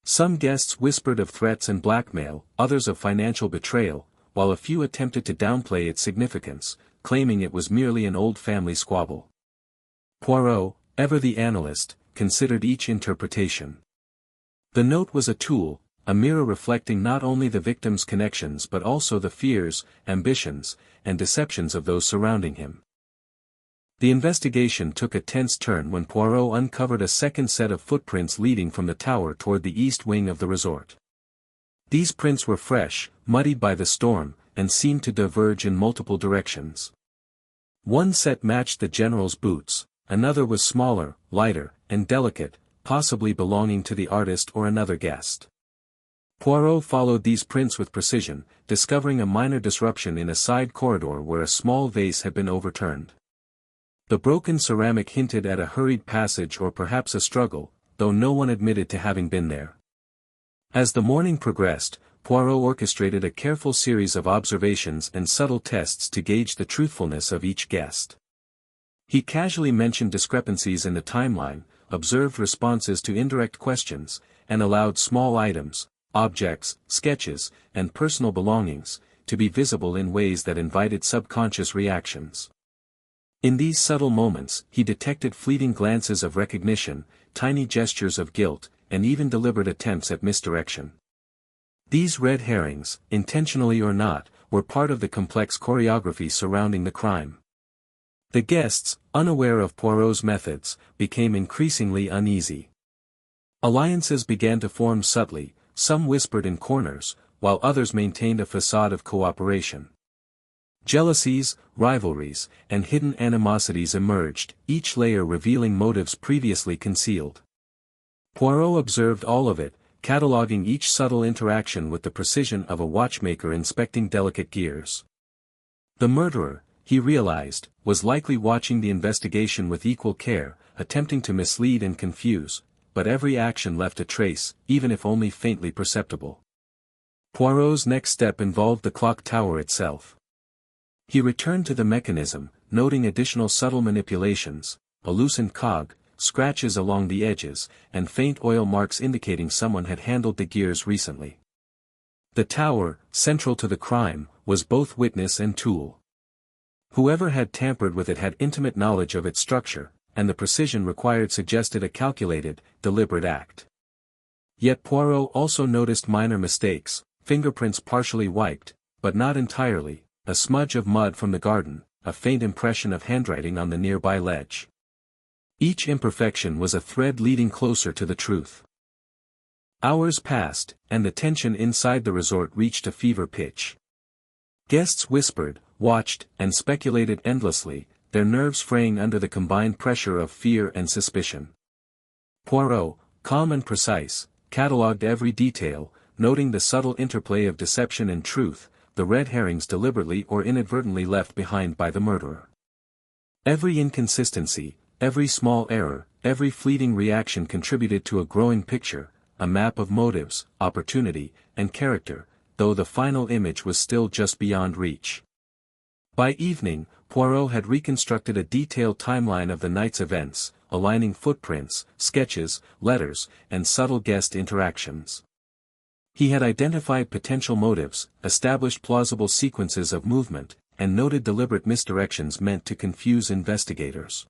Some guests whispered of threats and blackmail, others of financial betrayal, while a few attempted to downplay its significance, claiming it was merely an old family squabble. Poirot, ever the analyst, considered each interpretation. The note was a tool, a mirror reflecting not only the victim's connections but also the fears, ambitions, and deceptions of those surrounding him. The investigation took a tense turn when Poirot uncovered a second set of footprints leading from the tower toward the east wing of the resort. These prints were fresh, muddied by the storm, and seemed to diverge in multiple directions. One set matched the general's boots, another was smaller, lighter, and delicate, possibly belonging to the artist or another guest. Poirot followed these prints with precision, discovering a minor disruption in a side corridor where a small vase had been overturned. The broken ceramic hinted at a hurried passage or perhaps a struggle, though no one admitted to having been there. As the morning progressed, Poirot orchestrated a careful series of observations and subtle tests to gauge the truthfulness of each guest. He casually mentioned discrepancies in the timeline, observed responses to indirect questions, and allowed small items, objects, sketches, and personal belongings, to be visible in ways that invited subconscious reactions. In these subtle moments, he detected fleeting glances of recognition, tiny gestures of guilt, and even deliberate attempts at misdirection. These red herrings, intentionally or not, were part of the complex choreography surrounding the crime. The guests, unaware of Poirot's methods, became increasingly uneasy. Alliances began to form subtly, some whispered in corners, while others maintained a facade of cooperation. Jealousies, rivalries, and hidden animosities emerged, each layer revealing motives previously concealed. Poirot observed all of it, cataloguing each subtle interaction with the precision of a watchmaker inspecting delicate gears. The murderer, he realized, was likely watching the investigation with equal care, attempting to mislead and confuse, but every action left a trace, even if only faintly perceptible. Poirot's next step involved the clock tower itself. He returned to the mechanism, noting additional subtle manipulations, a loosened cog, scratches along the edges, and faint oil marks indicating someone had handled the gears recently. The tower, central to the crime, was both witness and tool. Whoever had tampered with it had intimate knowledge of its structure, and the precision required suggested a calculated, deliberate act. Yet Poirot also noticed minor mistakes, fingerprints partially wiped, but not entirely, a smudge of mud from the garden, a faint impression of handwriting on the nearby ledge. Each imperfection was a thread leading closer to the truth. Hours passed, and the tension inside the resort reached a fever pitch. Guests whispered, watched, and speculated endlessly, their nerves fraying under the combined pressure of fear and suspicion. Poirot, calm and precise, catalogued every detail, noting the subtle interplay of deception and truth, the red herrings deliberately or inadvertently left behind by the murderer. Every inconsistency, every small error, every fleeting reaction contributed to a growing picture, a map of motives, opportunity, and character, though the final image was still just beyond reach. By evening, Poirot had reconstructed a detailed timeline of the night's events, aligning footprints, sketches, letters, and subtle guest interactions. He had identified potential motives, established plausible sequences of movement, and noted deliberate misdirections meant to confuse investigators.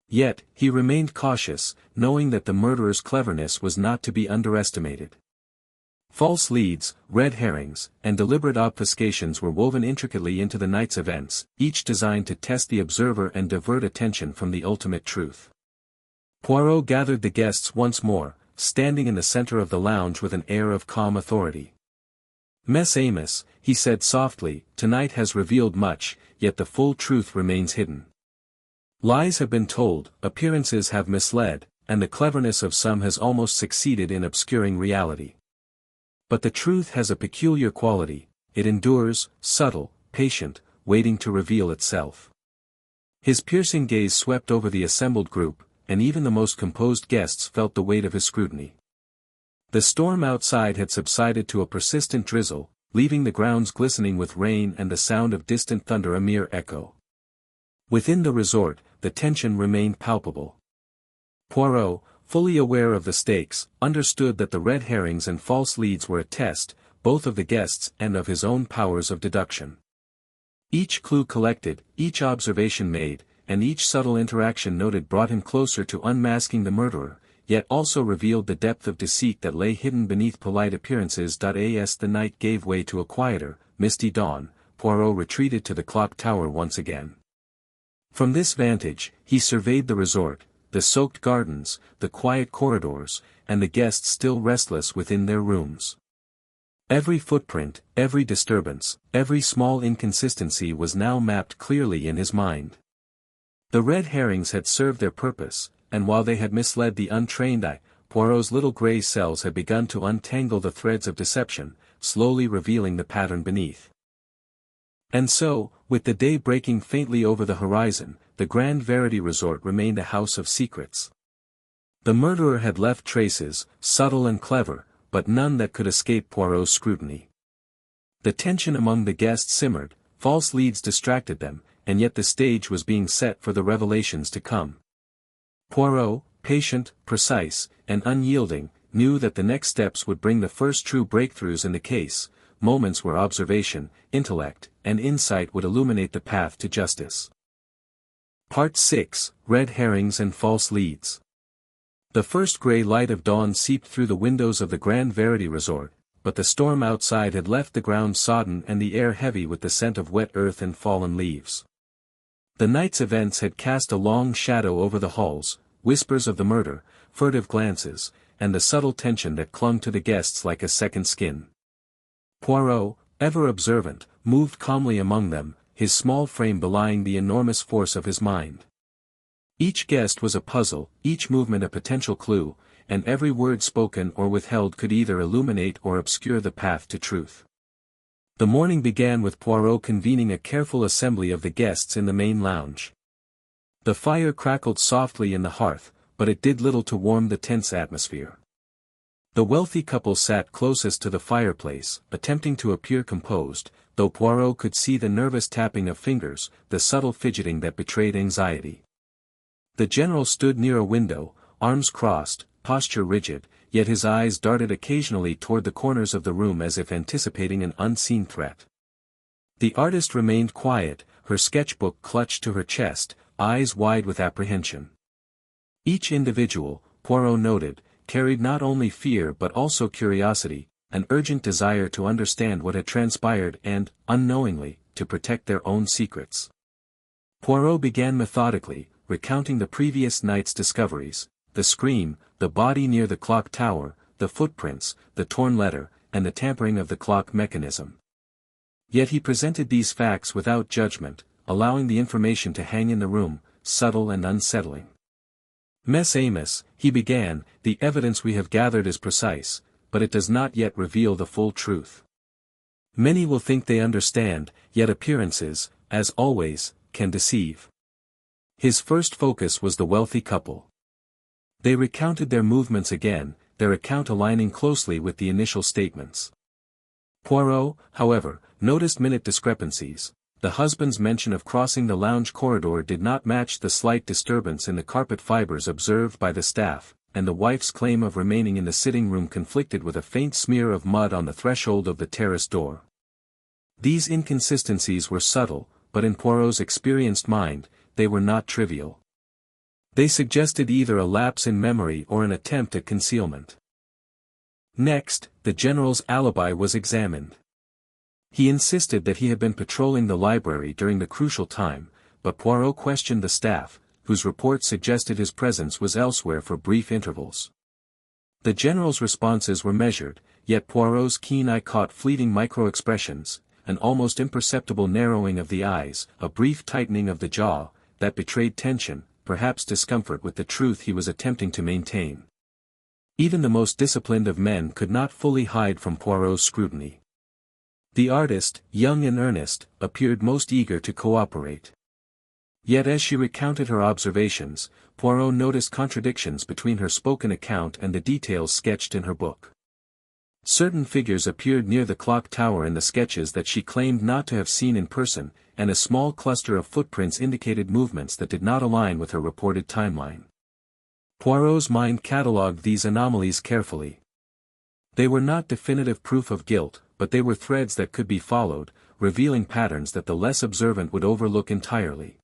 Yet, he remained cautious, knowing that the murderer's cleverness was not to be underestimated. False leads, red herrings, and deliberate obfuscations were woven intricately into the night's events, each designed to test the observer and divert attention from the ultimate truth. Poirot gathered the guests once more, standing in the center of the lounge with an air of calm authority. "Mess Amos," he said softly, "tonight has revealed much, yet the full truth remains hidden. Lies have been told, appearances have misled, and the cleverness of some has almost succeeded in obscuring reality. But the truth has a peculiar quality, it endures, subtle, patient, waiting to reveal itself." His piercing gaze swept over the assembled group, and even the most composed guests felt the weight of his scrutiny. The storm outside had subsided to a persistent drizzle, leaving the grounds glistening with rain and the sound of distant thunder a mere echo. Within the resort, the tension remained palpable. Poirot, fully aware of the stakes, understood that the red herrings and false leads were a test, both of the guests and of his own powers of deduction. Each clue collected, each observation made, and each subtle interaction noted brought him closer to unmasking the murderer, yet also revealed the depth of deceit that lay hidden beneath polite appearances. As the night gave way to a quieter, misty dawn, Poirot retreated to the clock tower once again. From this vantage, he surveyed the resort, the soaked gardens, the quiet corridors, and the guests still restless within their rooms. Every footprint, every disturbance, every small inconsistency was now mapped clearly in his mind. The red herrings had served their purpose, and while they had misled the untrained eye, Poirot's little grey cells had begun to untangle the threads of deception, slowly revealing the pattern beneath. And so, with the day breaking faintly over the horizon, the Grand Verity Resort remained a house of secrets. The murderer had left traces, subtle and clever, but none that could escape Poirot's scrutiny. The tension among the guests simmered, false leads distracted them, and yet the stage was being set for the revelations to come. Poirot, patient, precise, and unyielding, knew that the next steps would bring the first true breakthroughs in the case, moments where observation, intellect, and insight would illuminate the path to justice. Part 6, Red Herrings and False Leads. The first grey light of dawn seeped through the windows of the Grand Verity Resort, but the storm outside had left the ground sodden and the air heavy with the scent of wet earth and fallen leaves. The night's events had cast a long shadow over the halls, whispers of the murder, furtive glances, and the subtle tension that clung to the guests like a second skin. Poirot, ever observant, moved calmly among them, his small frame belying the enormous force of his mind. Each guest was a puzzle, each movement a potential clue, and every word spoken or withheld could either illuminate or obscure the path to truth. The morning began with Poirot convening a careful assembly of the guests in the main lounge. The fire crackled softly in the hearth, but it did little to warm the tense atmosphere. The wealthy couple sat closest to the fireplace, attempting to appear composed, though Poirot could see the nervous tapping of fingers, the subtle fidgeting that betrayed anxiety. The general stood near a window, arms crossed, posture rigid, yet his eyes darted occasionally toward the corners of the room as if anticipating an unseen threat. The artist remained quiet, her sketchbook clutched to her chest, eyes wide with apprehension. Each individual, Poirot noted, carried not only fear but also curiosity, an urgent desire to understand what had transpired and, unknowingly, to protect their own secrets. Poirot began methodically, recounting the previous night's discoveries, the scream, the body near the clock tower, the footprints, the torn letter, and the tampering of the clock mechanism. Yet he presented these facts without judgment, allowing the information to hang in the room, subtle and unsettling. "Mess Amos," he began, "the evidence we have gathered is precise, but it does not yet reveal the full truth. Many will think they understand, yet appearances, as always, can deceive." His first focus was the wealthy couple. They recounted their movements again, their account aligning closely with the initial statements. Poirot, however, noticed minute discrepancies. The husband's mention of crossing the lounge corridor did not match the slight disturbance in the carpet fibers observed by the staff, and the wife's claim of remaining in the sitting room conflicted with a faint smear of mud on the threshold of the terrace door. These inconsistencies were subtle, but in Poirot's experienced mind, they were not trivial. They suggested either a lapse in memory or an attempt at concealment. Next, the general's alibi was examined. He insisted that he had been patrolling the library during the crucial time, but Poirot questioned the staff, whose report suggested his presence was elsewhere for brief intervals. The general's responses were measured, yet Poirot's keen eye caught fleeting micro-expressions, an almost imperceptible narrowing of the eyes, a brief tightening of the jaw, that betrayed tension, perhaps discomfort with the truth he was attempting to maintain. Even the most disciplined of men could not fully hide from Poirot's scrutiny. The artist, young and earnest, appeared most eager to cooperate. Yet as she recounted her observations, Poirot noticed contradictions between her spoken account and the details sketched in her book. Certain figures appeared near the clock tower in the sketches that she claimed not to have seen in person, and a small cluster of footprints indicated movements that did not align with her reported timeline. Poirot's mind catalogued these anomalies carefully. They were not definitive proof of guilt, but they were threads that could be followed, revealing patterns that the less observant would overlook entirely.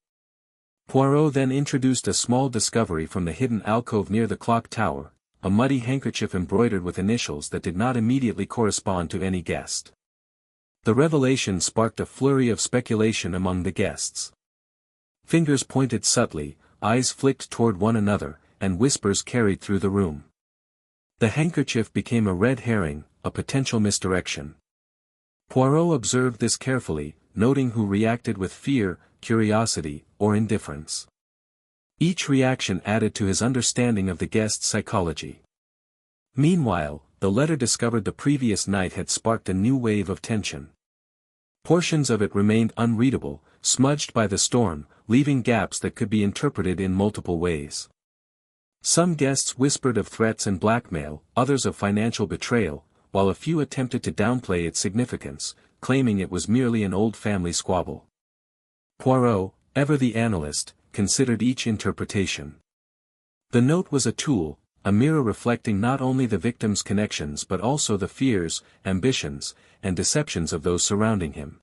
Poirot then introduced a small discovery from the hidden alcove near the clock tower, a muddy handkerchief embroidered with initials that did not immediately correspond to any guest. The revelation sparked a flurry of speculation among the guests. Fingers pointed subtly, eyes flicked toward one another, and whispers carried through the room. The handkerchief became a red herring, a potential misdirection. Poirot observed this carefully, noting who reacted with fear, curiosity, or indifference. Each reaction added to his understanding of the guest's psychology. Meanwhile, the letter discovered the previous night had sparked a new wave of tension. Portions of it remained unreadable, smudged by the storm, leaving gaps that could be interpreted in multiple ways. Some guests whispered of threats and blackmail, others of financial betrayal, while a few attempted to downplay its significance, claiming it was merely an old family squabble. Poirot, ever the analyst, considered each interpretation. The note was a tool, a mirror reflecting not only the victim's connections but also the fears, ambitions, and deceptions of those surrounding him.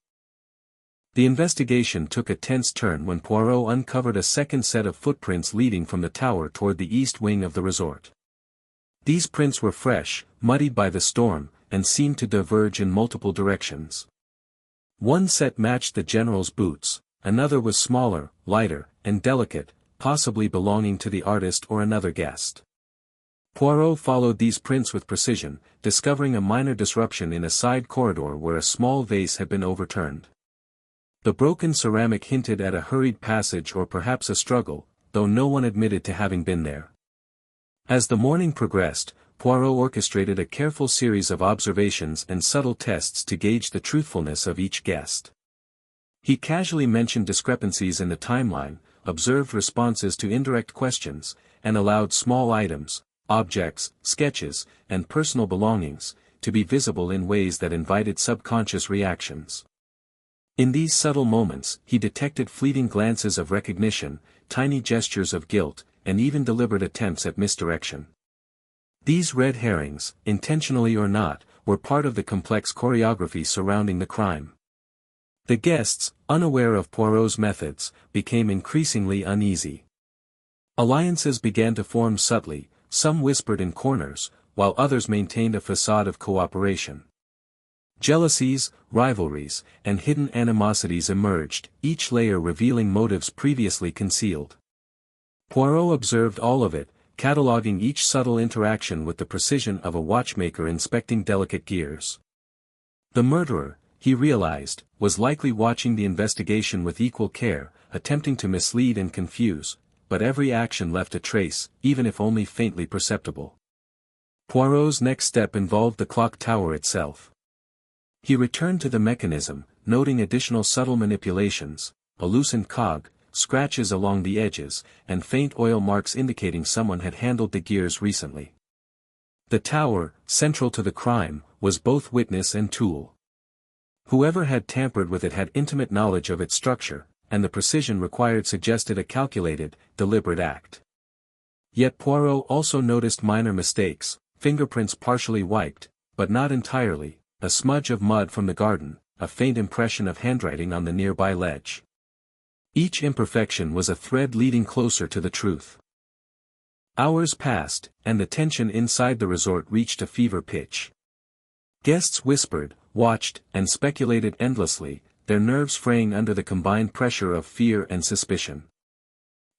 The investigation took a tense turn when Poirot uncovered a second set of footprints leading from the tower toward the east wing of the resort. These prints were fresh, muddied by the storm, and seemed to diverge in multiple directions. One set matched the general's boots, another was smaller, lighter, and delicate, possibly belonging to the artist or another guest. Poirot followed these prints with precision, discovering a minor disruption in a side corridor where a small vase had been overturned. The broken ceramic hinted at a hurried passage or perhaps a struggle, though no one admitted to having been there. As the morning progressed, Poirot orchestrated a careful series of observations and subtle tests to gauge the truthfulness of each guest. He casually mentioned discrepancies in the timeline, observed responses to indirect questions, and allowed small items, objects, sketches, and personal belongings, to be visible in ways that invited subconscious reactions. In these subtle moments, he detected fleeting glances of recognition, tiny gestures of guilt, and even deliberate attempts at misdirection. These red herrings, intentionally or not, were part of the complex choreography surrounding the crime. The guests, unaware of Poirot's methods, became increasingly uneasy. Alliances began to form subtly, some whispered in corners, while others maintained a facade of cooperation. Jealousies, rivalries, and hidden animosities emerged, each layer revealing motives previously concealed. Poirot observed all of it, cataloguing each subtle interaction with the precision of a watchmaker inspecting delicate gears. The murderer, he realized, was likely watching the investigation with equal care, attempting to mislead and confuse, but every action left a trace, even if only faintly perceptible. Poirot's next step involved the clock tower itself. He returned to the mechanism, noting additional subtle manipulations, a loosened cog, scratches along the edges, and faint oil marks indicating someone had handled the gears recently. The tower, central to the crime, was both witness and tool. Whoever had tampered with it had intimate knowledge of its structure, and the precision required suggested a calculated, deliberate act. Yet Poirot also noticed minor mistakes, fingerprints partially wiped, but not entirely, a smudge of mud from the garden, a faint impression of handwriting on the nearby ledge. Each imperfection was a thread leading closer to the truth. Hours passed, and the tension inside the resort reached a fever pitch. Guests whispered, watched, and speculated endlessly, their nerves fraying under the combined pressure of fear and suspicion.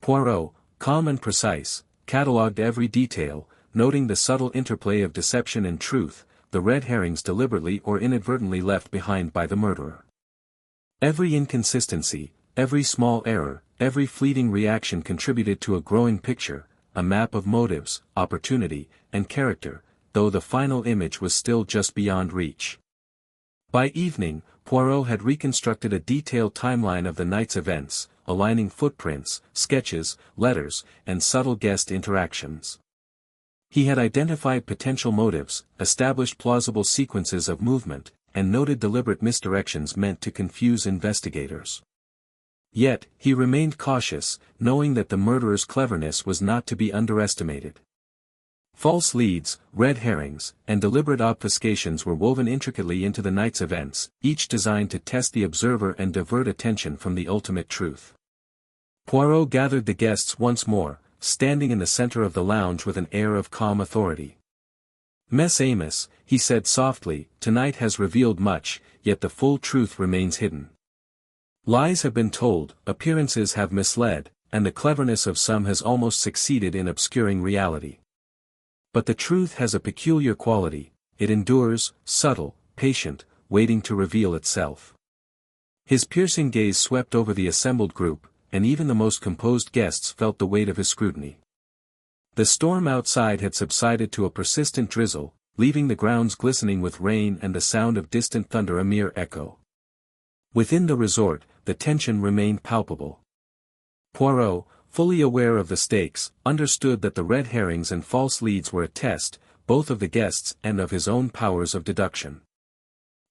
Poirot, calm and precise, catalogued every detail, noting the subtle interplay of deception and truth, the red herrings deliberately or inadvertently left behind by the murderer. Every inconsistency, every small error, every fleeting reaction contributed to a growing picture, a map of motives, opportunity, and character, though the final image was still just beyond reach. By evening, Poirot had reconstructed a detailed timeline of the night's events, aligning footprints, sketches, letters, and subtle guest interactions. He had identified potential motives, established plausible sequences of movement, and noted deliberate misdirections meant to confuse investigators. Yet, he remained cautious, knowing that the murderer's cleverness was not to be underestimated. False leads, red herrings, and deliberate obfuscations were woven intricately into the night's events, each designed to test the observer and divert attention from the ultimate truth. Poirot gathered the guests once more, standing in the center of the lounge with an air of calm authority. "Mess Amos," he said softly, "tonight has revealed much, yet the full truth remains hidden. Lies have been told, appearances have misled, and the cleverness of some has almost succeeded in obscuring reality. But the truth has a peculiar quality, it endures, subtle, patient, waiting to reveal itself." His piercing gaze swept over the assembled group, and even the most composed guests felt the weight of his scrutiny. The storm outside had subsided to a persistent drizzle, leaving the grounds glistening with rain and the sound of distant thunder a mere echo. Within the resort, the tension remained palpable. Poirot, fully aware of the stakes, understood that the red herrings and false leads were a test, both of the guests and of his own powers of deduction.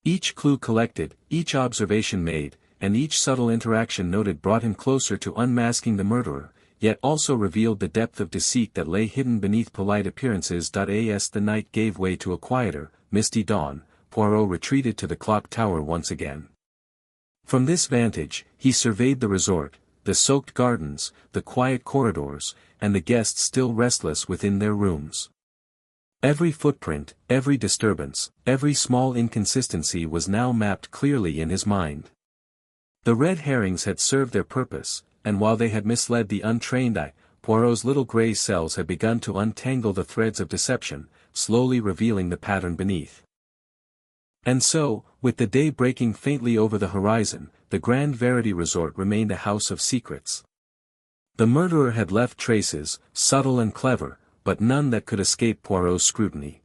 Each clue collected, each observation made, and each subtle interaction noted brought him closer to unmasking the murderer, yet also revealed the depth of deceit that lay hidden beneath polite appearances. As the night gave way to a quieter, misty dawn, Poirot retreated to the clock tower once again. From this vantage, he surveyed the resort, the soaked gardens, the quiet corridors, and the guests still restless within their rooms. Every footprint, every disturbance, every small inconsistency was now mapped clearly in his mind. The red herrings had served their purpose, and while they had misled the untrained eye, Poirot's little grey cells had begun to untangle the threads of deception, slowly revealing the pattern beneath. And so, with the day breaking faintly over the horizon, the Grand Verity Resort remained a house of secrets. The murderer had left traces, subtle and clever, but none that could escape Poirot's scrutiny.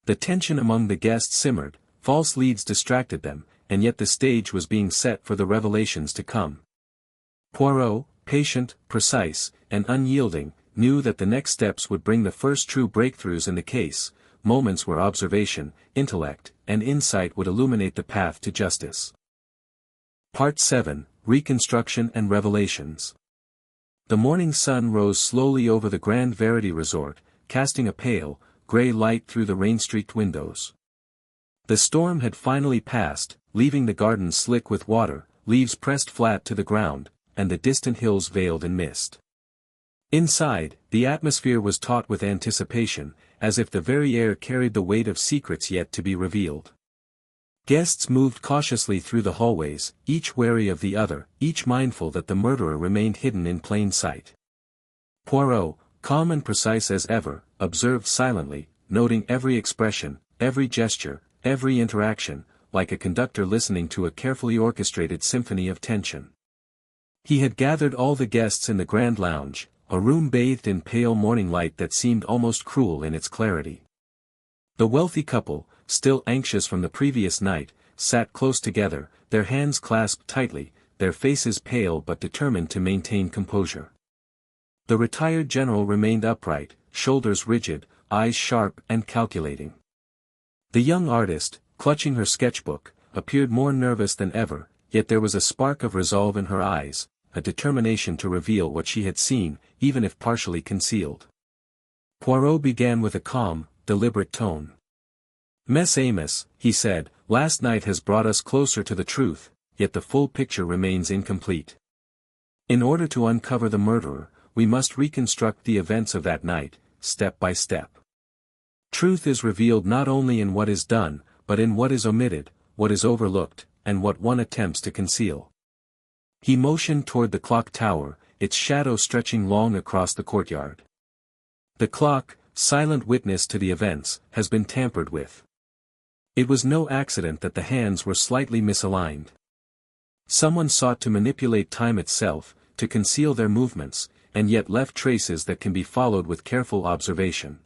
The tension among the guests simmered, false leads distracted them, and yet the stage was being set for the revelations to come. Poirot, patient, precise, and unyielding, knew that the next steps would bring the first true breakthroughs in the case, moments where observation, intellect, and insight would illuminate the path to justice. Part 7, Reconstruction and Revelations. The morning sun rose slowly over the Grand Verity Resort, casting a pale, grey light through the rain-streaked windows. The storm had finally passed, leaving the gardens slick with water, leaves pressed flat to the ground, and the distant hills veiled in mist. Inside, the atmosphere was taut with anticipation, as if the very air carried the weight of secrets yet to be revealed. Guests moved cautiously through the hallways, each wary of the other, each mindful that the murderer remained hidden in plain sight. Poirot, calm and precise as ever, observed silently, noting every expression, every gesture, every interaction, like a conductor listening to a carefully orchestrated symphony of tension. He had gathered all the guests in the Grand Lounge, a room bathed in pale morning light that seemed almost cruel in its clarity. The wealthy couple, still anxious from the previous night, sat close together, their hands clasped tightly, their faces pale but determined to maintain composure. The retired general remained upright, shoulders rigid, eyes sharp and calculating. The young artist, clutching her sketchbook, appeared more nervous than ever, yet there was a spark of resolve in her eyes, a determination to reveal what she had seen, even if partially concealed. Poirot began with a calm, deliberate tone. "Mess Amos," he said, "last night has brought us closer to the truth, yet the full picture remains incomplete. In order to uncover the murderer, we must reconstruct the events of that night, step by step. Truth is revealed not only in what is done, but in what is omitted, what is overlooked, and what one attempts to conceal." He motioned toward the clock tower, its shadow stretching long across the courtyard. The clock, silent witness to the events, has been tampered with. It was no accident that the hands were slightly misaligned. Someone sought to manipulate time itself, to conceal their movements, and yet left traces that can be followed with careful observation.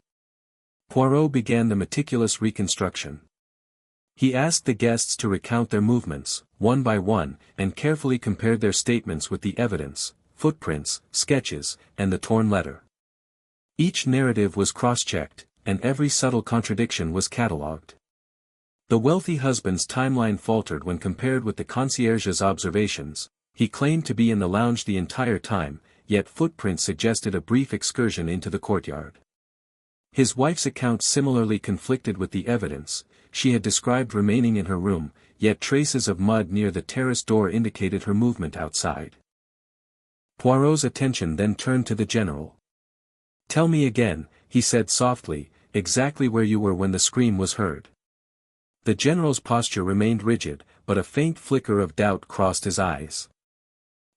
Poirot began the meticulous reconstruction. He asked the guests to recount their movements, one by one, and carefully compared their statements with the evidence, footprints, sketches, and the torn letter. Each narrative was cross-checked, and every subtle contradiction was catalogued. The wealthy husband's timeline faltered when compared with the concierge's observations. He claimed to be in the lounge the entire time, yet footprints suggested a brief excursion into the courtyard. His wife's account similarly conflicted with the evidence. She had described remaining in her room, yet traces of mud near the terrace door indicated her movement outside. Poirot's attention then turned to the general. "Tell me again," he said softly, "exactly where you were when the scream was heard." The general's posture remained rigid, but a faint flicker of doubt crossed his eyes.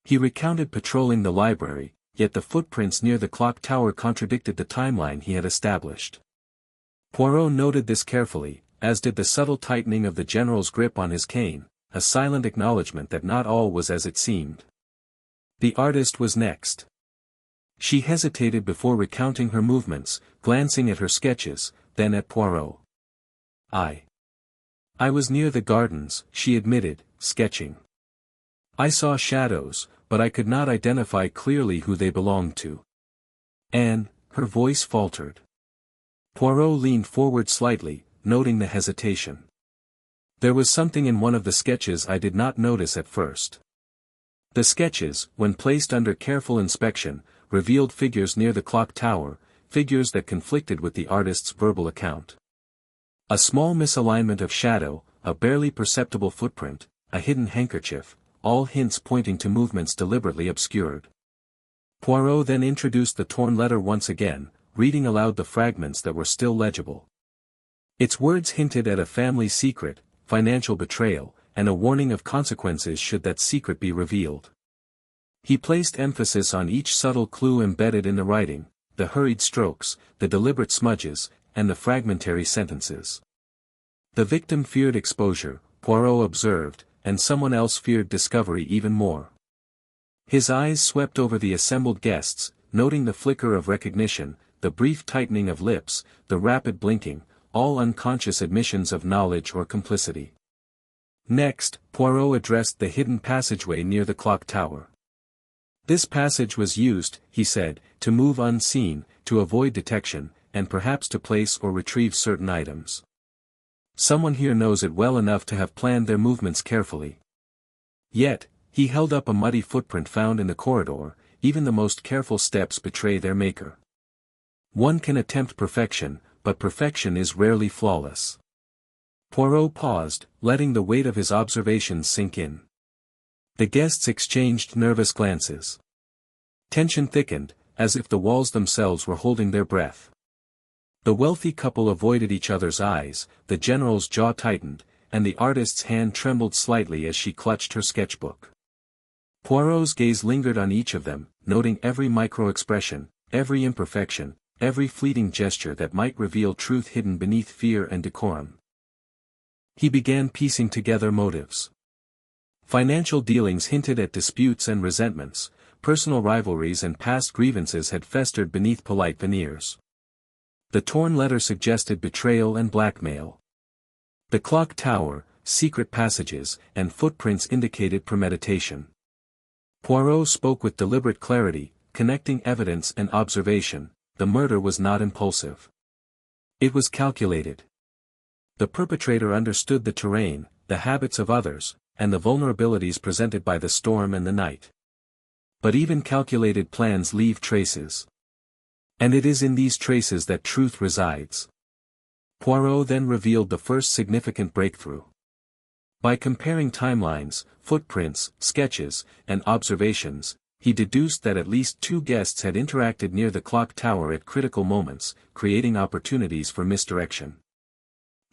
He recounted patrolling the library, yet the footprints near the clock tower contradicted the timeline he had established. Poirot noted this carefully, as did the subtle tightening of the general's grip on his cane, a silent acknowledgement that not all was as it seemed. The artist was next. She hesitated before recounting her movements, glancing at her sketches, then at Poirot. I was near the gardens," she admitted, sketching. "I saw shadows, but I could not identify clearly who they belonged to." "And," her voice faltered. Poirot leaned forward slightly, noting the hesitation. "There was something in one of the sketches I did not notice at first." The sketches, when placed under careful inspection, revealed figures near the clock tower, figures that conflicted with the artist's verbal account. A small misalignment of shadow, a barely perceptible footprint, a hidden handkerchief, all hints pointing to movements deliberately obscured. Poirot then introduced the torn letter once again, reading aloud the fragments that were still legible. Its words hinted at a family secret, financial betrayal, and a warning of consequences should that secret be revealed. He placed emphasis on each subtle clue embedded in the writing, the hurried strokes, the deliberate smudges, and the fragmentary sentences. The victim feared exposure, Poirot observed, and someone else feared discovery even more. His eyes swept over the assembled guests, noting the flicker of recognition, the brief tightening of lips, the rapid blinking, all unconscious admissions of knowledge or complicity. Next, Poirot addressed the hidden passageway near the clock tower. "This passage was used," he said, "to move unseen, to avoid detection, and perhaps to place or retrieve certain items. Someone here knows it well enough to have planned their movements carefully." Yet, he held up a muddy footprint found in the corridor. Even the most careful steps betray their maker. One can attempt perfection, but perfection is rarely flawless. Poirot paused, letting the weight of his observations sink in. The guests exchanged nervous glances. Tension thickened, as if the walls themselves were holding their breath. The wealthy couple avoided each other's eyes, the general's jaw tightened, and the artist's hand trembled slightly as she clutched her sketchbook. Poirot's gaze lingered on each of them, noting every micro-expression, every imperfection, every fleeting gesture that might reveal truth hidden beneath fear and decorum. He began piecing together motives. Financial dealings hinted at disputes and resentments, personal rivalries and past grievances had festered beneath polite veneers. The torn letter suggested betrayal and blackmail. The clock tower, secret passages, and footprints indicated premeditation. Poirot spoke with deliberate clarity, connecting evidence and observation. The murder was not impulsive. It was calculated. The perpetrator understood the terrain, the habits of others, and the vulnerabilities presented by the storm and the night. But even calculated plans leave traces. And it is in these traces that truth resides. Poirot then revealed the first significant breakthrough. By comparing timelines, footprints, sketches, and observations, he deduced that at least 2 guests had interacted near the clock tower at critical moments, creating opportunities for misdirection.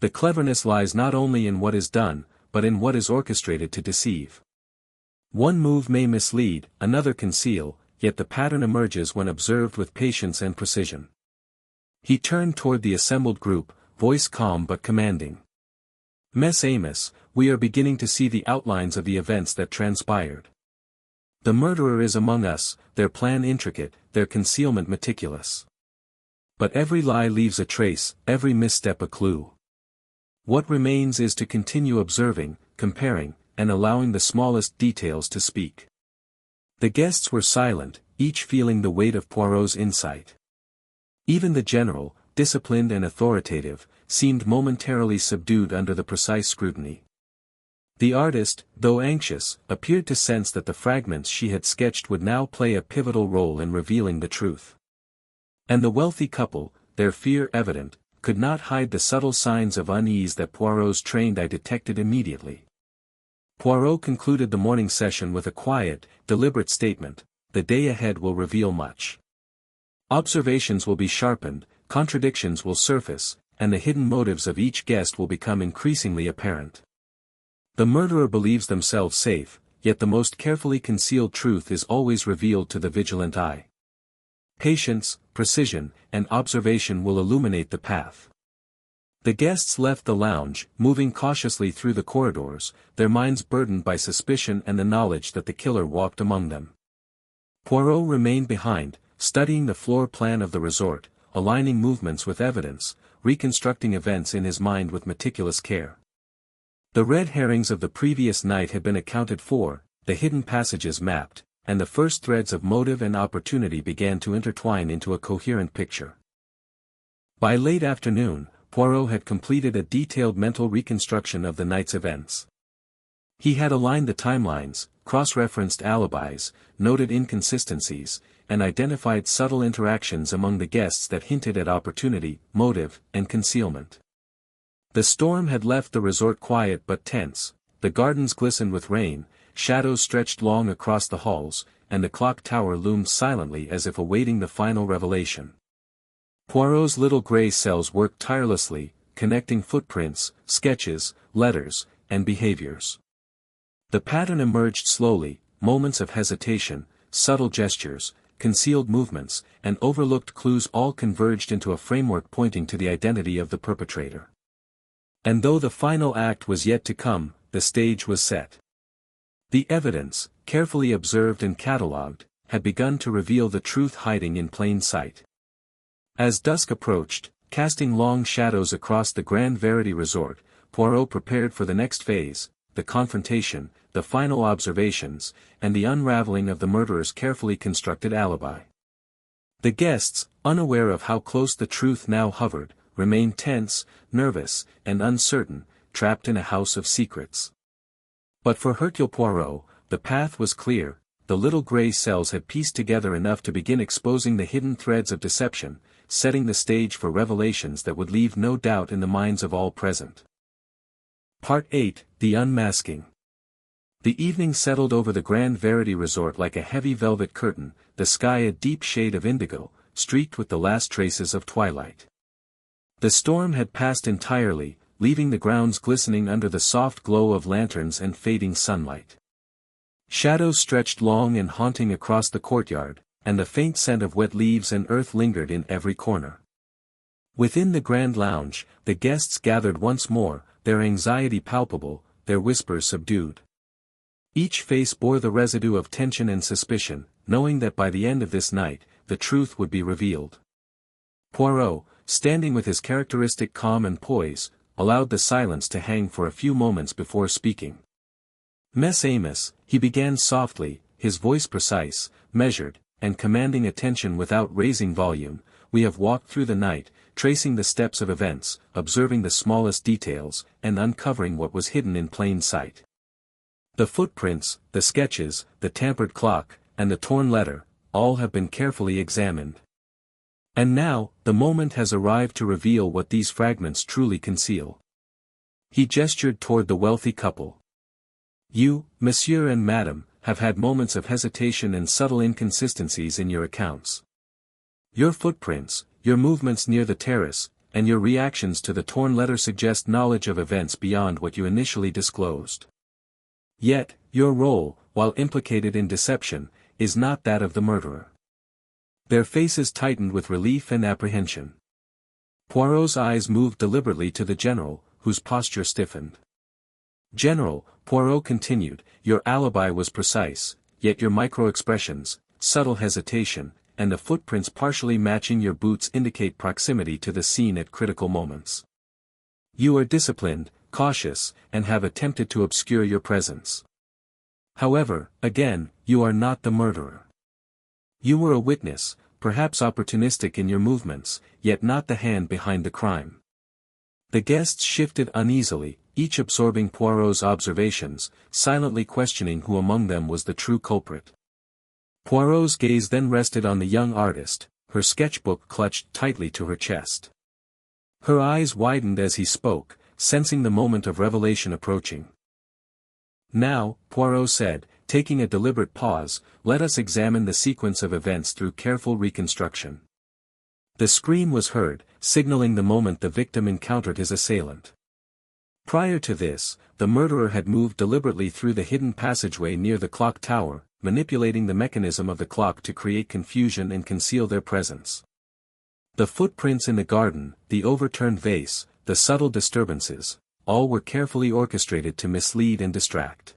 The cleverness lies not only in what is done, but in what is orchestrated to deceive. One move may mislead, another conceal, yet the pattern emerges when observed with patience and precision. He turned toward the assembled group, voice calm but commanding. Mess Amos, we are beginning to see the outlines of the events that transpired. The murderer is among us, their plan intricate, their concealment meticulous. But every lie leaves a trace, every misstep a clue. What remains is to continue observing, comparing, and allowing the smallest details to speak. The guests were silent, each feeling the weight of Poirot's insight. Even the general, disciplined and authoritative, seemed momentarily subdued under the precise scrutiny. The artist, though anxious, appeared to sense that the fragments she had sketched would now play a pivotal role in revealing the truth. And the wealthy couple, their fear evident, could not hide the subtle signs of unease that Poirot's trained eye detected immediately. Poirot concluded the morning session with a quiet, deliberate statement: the day ahead will reveal much. Observations will be sharpened, contradictions will surface, and the hidden motives of each guest will become increasingly apparent. The murderer believes themselves safe, yet the most carefully concealed truth is always revealed to the vigilant eye. Patience, precision, and observation will illuminate the path. The guests left the lounge, moving cautiously through the corridors, their minds burdened by suspicion and the knowledge that the killer walked among them. Poirot remained behind, studying the floor plan of the resort, aligning movements with evidence, reconstructing events in his mind with meticulous care. The red herrings of the previous night had been accounted for, the hidden passages mapped, and the first threads of motive and opportunity began to intertwine into a coherent picture. By late afternoon, Poirot had completed a detailed mental reconstruction of the night's events. He had aligned the timelines, cross-referenced alibis, noted inconsistencies, and identified subtle interactions among the guests that hinted at opportunity, motive, and concealment. The storm had left the resort quiet but tense, the gardens glistened with rain, shadows stretched long across the halls, and the clock tower loomed silently as if awaiting the final revelation. Poirot's little grey cells worked tirelessly, connecting footprints, sketches, letters, and behaviors. The pattern emerged slowly, moments of hesitation, subtle gestures, concealed movements, and overlooked clues all converged into a framework pointing to the identity of the perpetrator. And though the final act was yet to come, the stage was set. The evidence, carefully observed and catalogued, had begun to reveal the truth hiding in plain sight. As dusk approached, casting long shadows across the Grand Verity Resort, Poirot prepared for the next phase, the confrontation, the final observations, and the unraveling of the murderer's carefully constructed alibi. The guests, unaware of how close the truth now hovered, remained tense, nervous, and uncertain, trapped in a house of secrets. But for Hercule Poirot, the path was clear. The little grey cells had pieced together enough to begin exposing the hidden threads of deception, setting the stage for revelations that would leave no doubt in the minds of all present. Part 8, The Unmasking. The evening settled over the Grand Verity Resort like a heavy velvet curtain, the sky a deep shade of indigo, streaked with the last traces of twilight. The storm had passed entirely, leaving the grounds glistening under the soft glow of lanterns and fading sunlight. Shadows stretched long and haunting across the courtyard, and the faint scent of wet leaves and earth lingered in every corner. Within the grand lounge, the guests gathered once more, their anxiety palpable, their whispers subdued. Each face bore the residue of tension and suspicion, knowing that by the end of this night, the truth would be revealed. Poirot, standing with his characteristic calm and poise, allowed the silence to hang for a few moments before speaking. Mess Amos, he began softly, his voice precise, measured, and commanding attention without raising volume. We have walked through the night, tracing the steps of events, observing the smallest details, and uncovering what was hidden in plain sight. The footprints, the sketches, the tampered clock, and the torn letter, all have been carefully examined. And now, the moment has arrived to reveal what these fragments truly conceal. He gestured toward the wealthy couple. You, monsieur and madame, have had moments of hesitation and subtle inconsistencies in your accounts. Your footprints, your movements near the terrace, and your reactions to the torn letter suggest knowledge of events beyond what you initially disclosed. Yet, your role, while implicated in deception, is not that of the murderer. Their faces tightened with relief and apprehension. Poirot's eyes moved deliberately to the general, whose posture stiffened. "General," Poirot continued, "your alibi was precise, yet your micro-expressions, subtle hesitation, and the footprints partially matching your boots indicate proximity to the scene at critical moments. You are disciplined, cautious, and have attempted to obscure your presence. However, again, you are not the murderer. You were a witness, perhaps opportunistic in your movements, yet not the hand behind the crime." The guests shifted uneasily, each absorbing Poirot's observations, silently questioning who among them was the true culprit. Poirot's gaze then rested on the young artist, her sketchbook clutched tightly to her chest. Her eyes widened as he spoke, sensing the moment of revelation approaching. "Now," Poirot said, taking a deliberate pause, "let us examine the sequence of events through careful reconstruction." The scream was heard, signaling the moment the victim encountered his assailant. Prior to this, the murderer had moved deliberately through the hidden passageway near the clock tower, manipulating the mechanism of the clock to create confusion and conceal their presence. The footprints in the garden, the overturned vase, the subtle disturbances, all were carefully orchestrated to mislead and distract.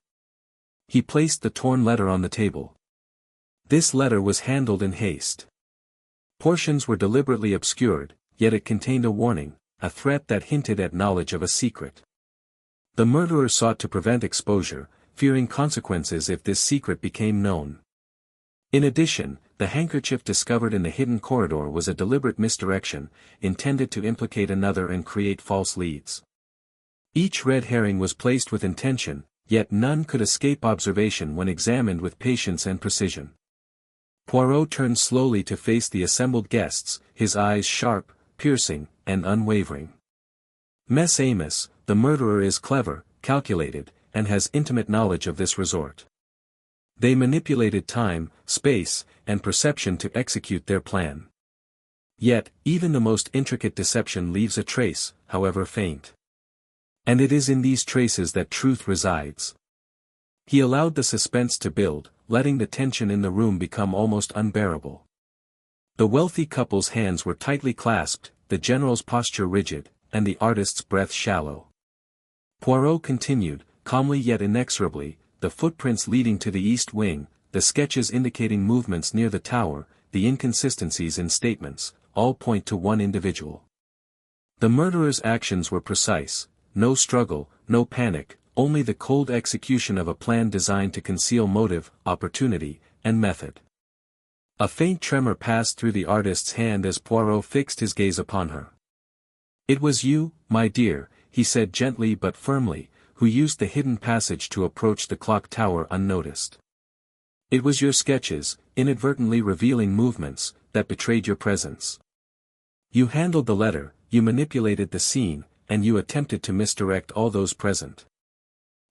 He placed the torn letter on the table. This letter was handled in haste. Portions were deliberately obscured, yet it contained a warning, a threat that hinted at knowledge of a secret. The murderer sought to prevent exposure, fearing consequences if this secret became known. In addition, the handkerchief discovered in the hidden corridor was a deliberate misdirection, intended to implicate another and create false leads. Each red herring was placed with intention, yet none could escape observation when examined with patience and precision. Poirot turned slowly to face the assembled guests, his eyes sharp, piercing, and unwavering. "Mess Amos, the murderer is clever, calculated, and has intimate knowledge of this resort. They manipulated time, space, and perception to execute their plan. Yet, even the most intricate deception leaves a trace, however faint. And it is in these traces that truth resides." He allowed the suspense to build, letting the tension in the room become almost unbearable. The wealthy couple's hands were tightly clasped, the general's posture rigid, and the artist's breath shallow. Poirot continued, calmly yet inexorably, "The footprints leading to the east wing, the sketches indicating movements near the tower, the inconsistencies in statements, all point to one individual. The murderer's actions were precise, no struggle, no panic, only the cold execution of a plan designed to conceal motive, opportunity, and method." A faint tremor passed through the artist's hand as Poirot fixed his gaze upon her. "It was you, my dear," he said gently but firmly, "who used the hidden passage to approach the clock tower unnoticed. It was your sketches, inadvertently revealing movements, that betrayed your presence. You handled the letter, you manipulated the scene, and you attempted to misdirect all those present.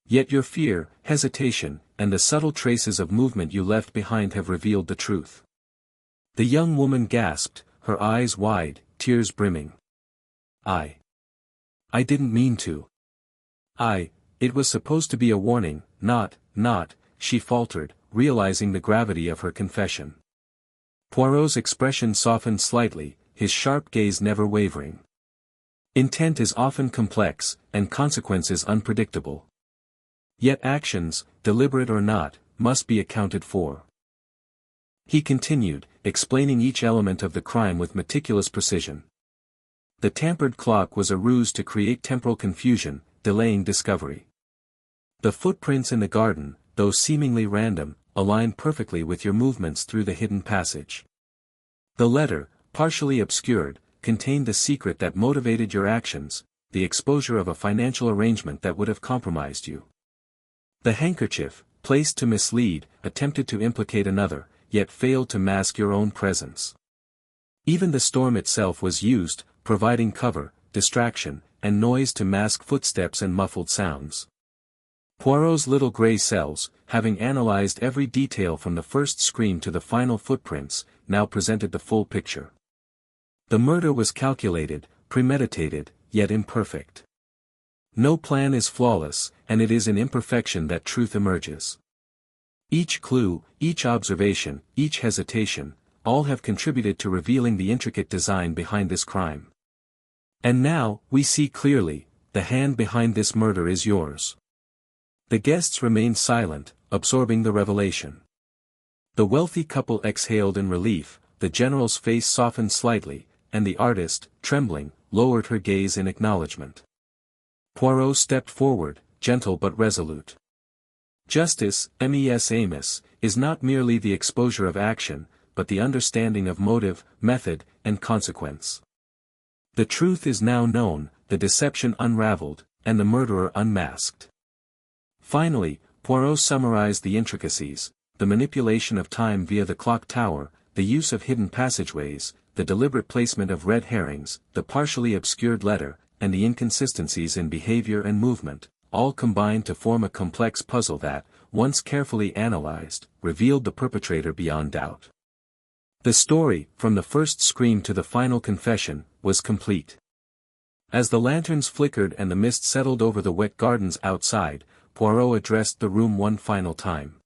Yet your fear, hesitation, and the subtle traces of movement you left behind have revealed the truth." The young woman gasped, her eyes wide, tears brimming. I didn't mean to. It was supposed to be a warning, not," she faltered, realizing the gravity of her confession. Poirot's expression softened slightly, his sharp gaze never wavering. Intent is often complex, and consequences unpredictable. Yet actions, deliberate or not, must be accounted for. He continued, explaining each element of the crime with meticulous precision. The tampered clock was a ruse to create temporal confusion, delaying discovery. The footprints in the garden, though seemingly random, aligned perfectly with your movements through the hidden passage. The letter, partially obscured, contained the secret that motivated your actions, the exposure of a financial arrangement that would have compromised you. The handkerchief, placed to mislead, attempted to implicate another, yet failed to mask your own presence. Even the storm itself was used, providing cover, distraction, and noise to mask footsteps and muffled sounds. Poirot's little grey cells, having analyzed every detail from the first scream to the final footprints, now presented the full picture. The murder was calculated, premeditated, yet imperfect. No plan is flawless, and it is in imperfection that truth emerges. Each clue, each observation, each hesitation, all have contributed to revealing the intricate design behind this crime. And now, we see clearly, the hand behind this murder is yours. The guests remained silent, absorbing the revelation. The wealthy couple exhaled in relief, the general's face softened slightly, and the artist, trembling, lowered her gaze in acknowledgement. Poirot stepped forward, gentle but resolute. Justice, Mes Amos, is not merely the exposure of action, but the understanding of motive, method, and consequence. The truth is now known, the deception unraveled, and the murderer unmasked. Finally, Poirot summarized the intricacies: the manipulation of time via the clock tower, the use of hidden passageways, the deliberate placement of red herrings, the partially obscured letter, and the inconsistencies in behavior and movement, all combined to form a complex puzzle that, once carefully analyzed, revealed the perpetrator beyond doubt. The story, from the first scream to the final confession, was complete. As the lanterns flickered and the mist settled over the wet gardens outside, Poirot addressed the room one final time.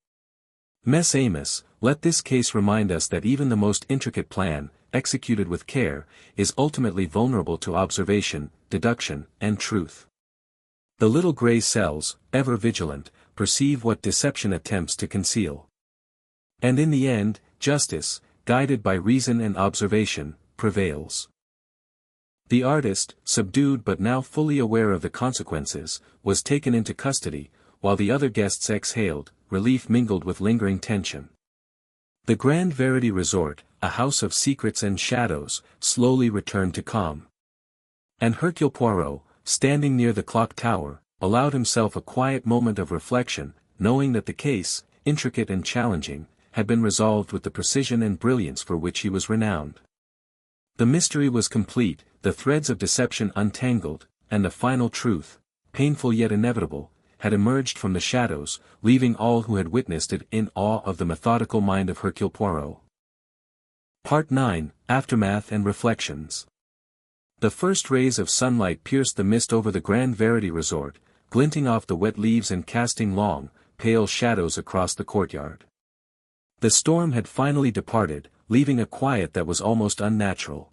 Mess Amos, let this case remind us that even the most intricate plan, executed with care, is ultimately vulnerable to observation, deduction, and truth. The little grey cells, ever vigilant, perceive what deception attempts to conceal. And in the end, justice, guided by reason and observation, prevails. The artist, subdued but now fully aware of the consequences, was taken into custody, while the other guests exhaled, relief mingled with lingering tension. The Grand Verity Resort, a house of secrets and shadows, slowly returned to calm. And Hercule Poirot, standing near the clock tower, allowed himself a quiet moment of reflection, knowing that the case, intricate and challenging, had been resolved with the precision and brilliance for which he was renowned. The mystery was complete, the threads of deception untangled, and the final truth, painful yet inevitable, had emerged from the shadows, leaving all who had witnessed it in awe of the methodical mind of Hercule Poirot. Part 9, Aftermath and Reflections. The first rays of sunlight pierced the mist over the Grand Verity Resort, glinting off the wet leaves and casting long, pale shadows across the courtyard. The storm had finally departed, leaving a quiet that was almost unnatural.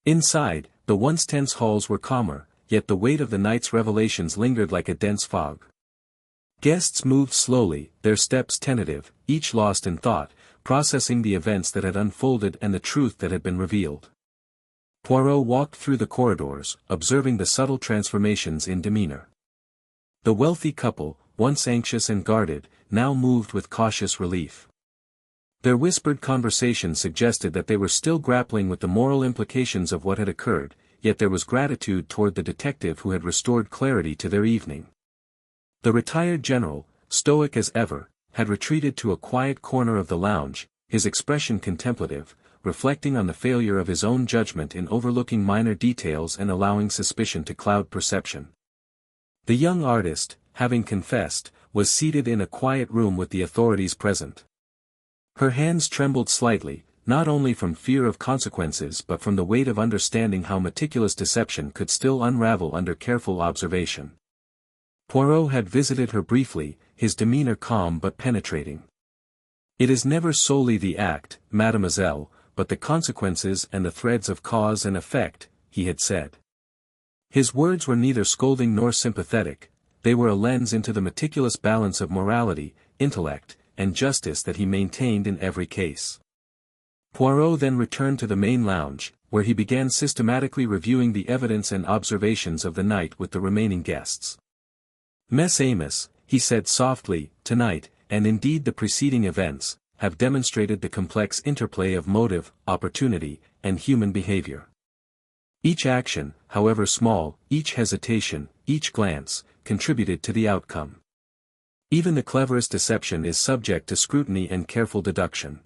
Inside, the once tense halls were calmer, yet the weight of the night's revelations lingered like a dense fog. Guests moved slowly, their steps tentative, each lost in thought, processing the events that had unfolded and the truth that had been revealed. Poirot walked through the corridors, observing the subtle transformations in demeanor. The wealthy couple, once anxious and guarded, now moved with cautious relief. Their whispered conversation suggested that they were still grappling with the moral implications of what had occurred, yet there was gratitude toward the detective who had restored clarity to their evening. The retired general, stoic as ever, had retreated to a quiet corner of the lounge, his expression contemplative, reflecting on the failure of his own judgment in overlooking minor details and allowing suspicion to cloud perception. The young artist, having confessed, was seated in a quiet room with the authorities present. Her hands trembled slightly, not only from fear of consequences but from the weight of understanding how meticulous deception could still unravel under careful observation. Poirot had visited her briefly, his demeanor calm but penetrating. "It is never solely the act, mademoiselle, but the consequences and the threads of cause and effect," he had said. His words were neither scolding nor sympathetic, they were a lens into the meticulous balance of morality, intellect, and justice that he maintained in every case. Poirot then returned to the main lounge, where he began systematically reviewing the evidence and observations of the night with the remaining guests. "Mess Amos," he said softly, "tonight, and indeed the preceding events, have demonstrated the complex interplay of motive, opportunity, and human behavior. Each action, however small, each hesitation, each glance, contributed to the outcome. Even the cleverest deception is subject to scrutiny and careful deduction."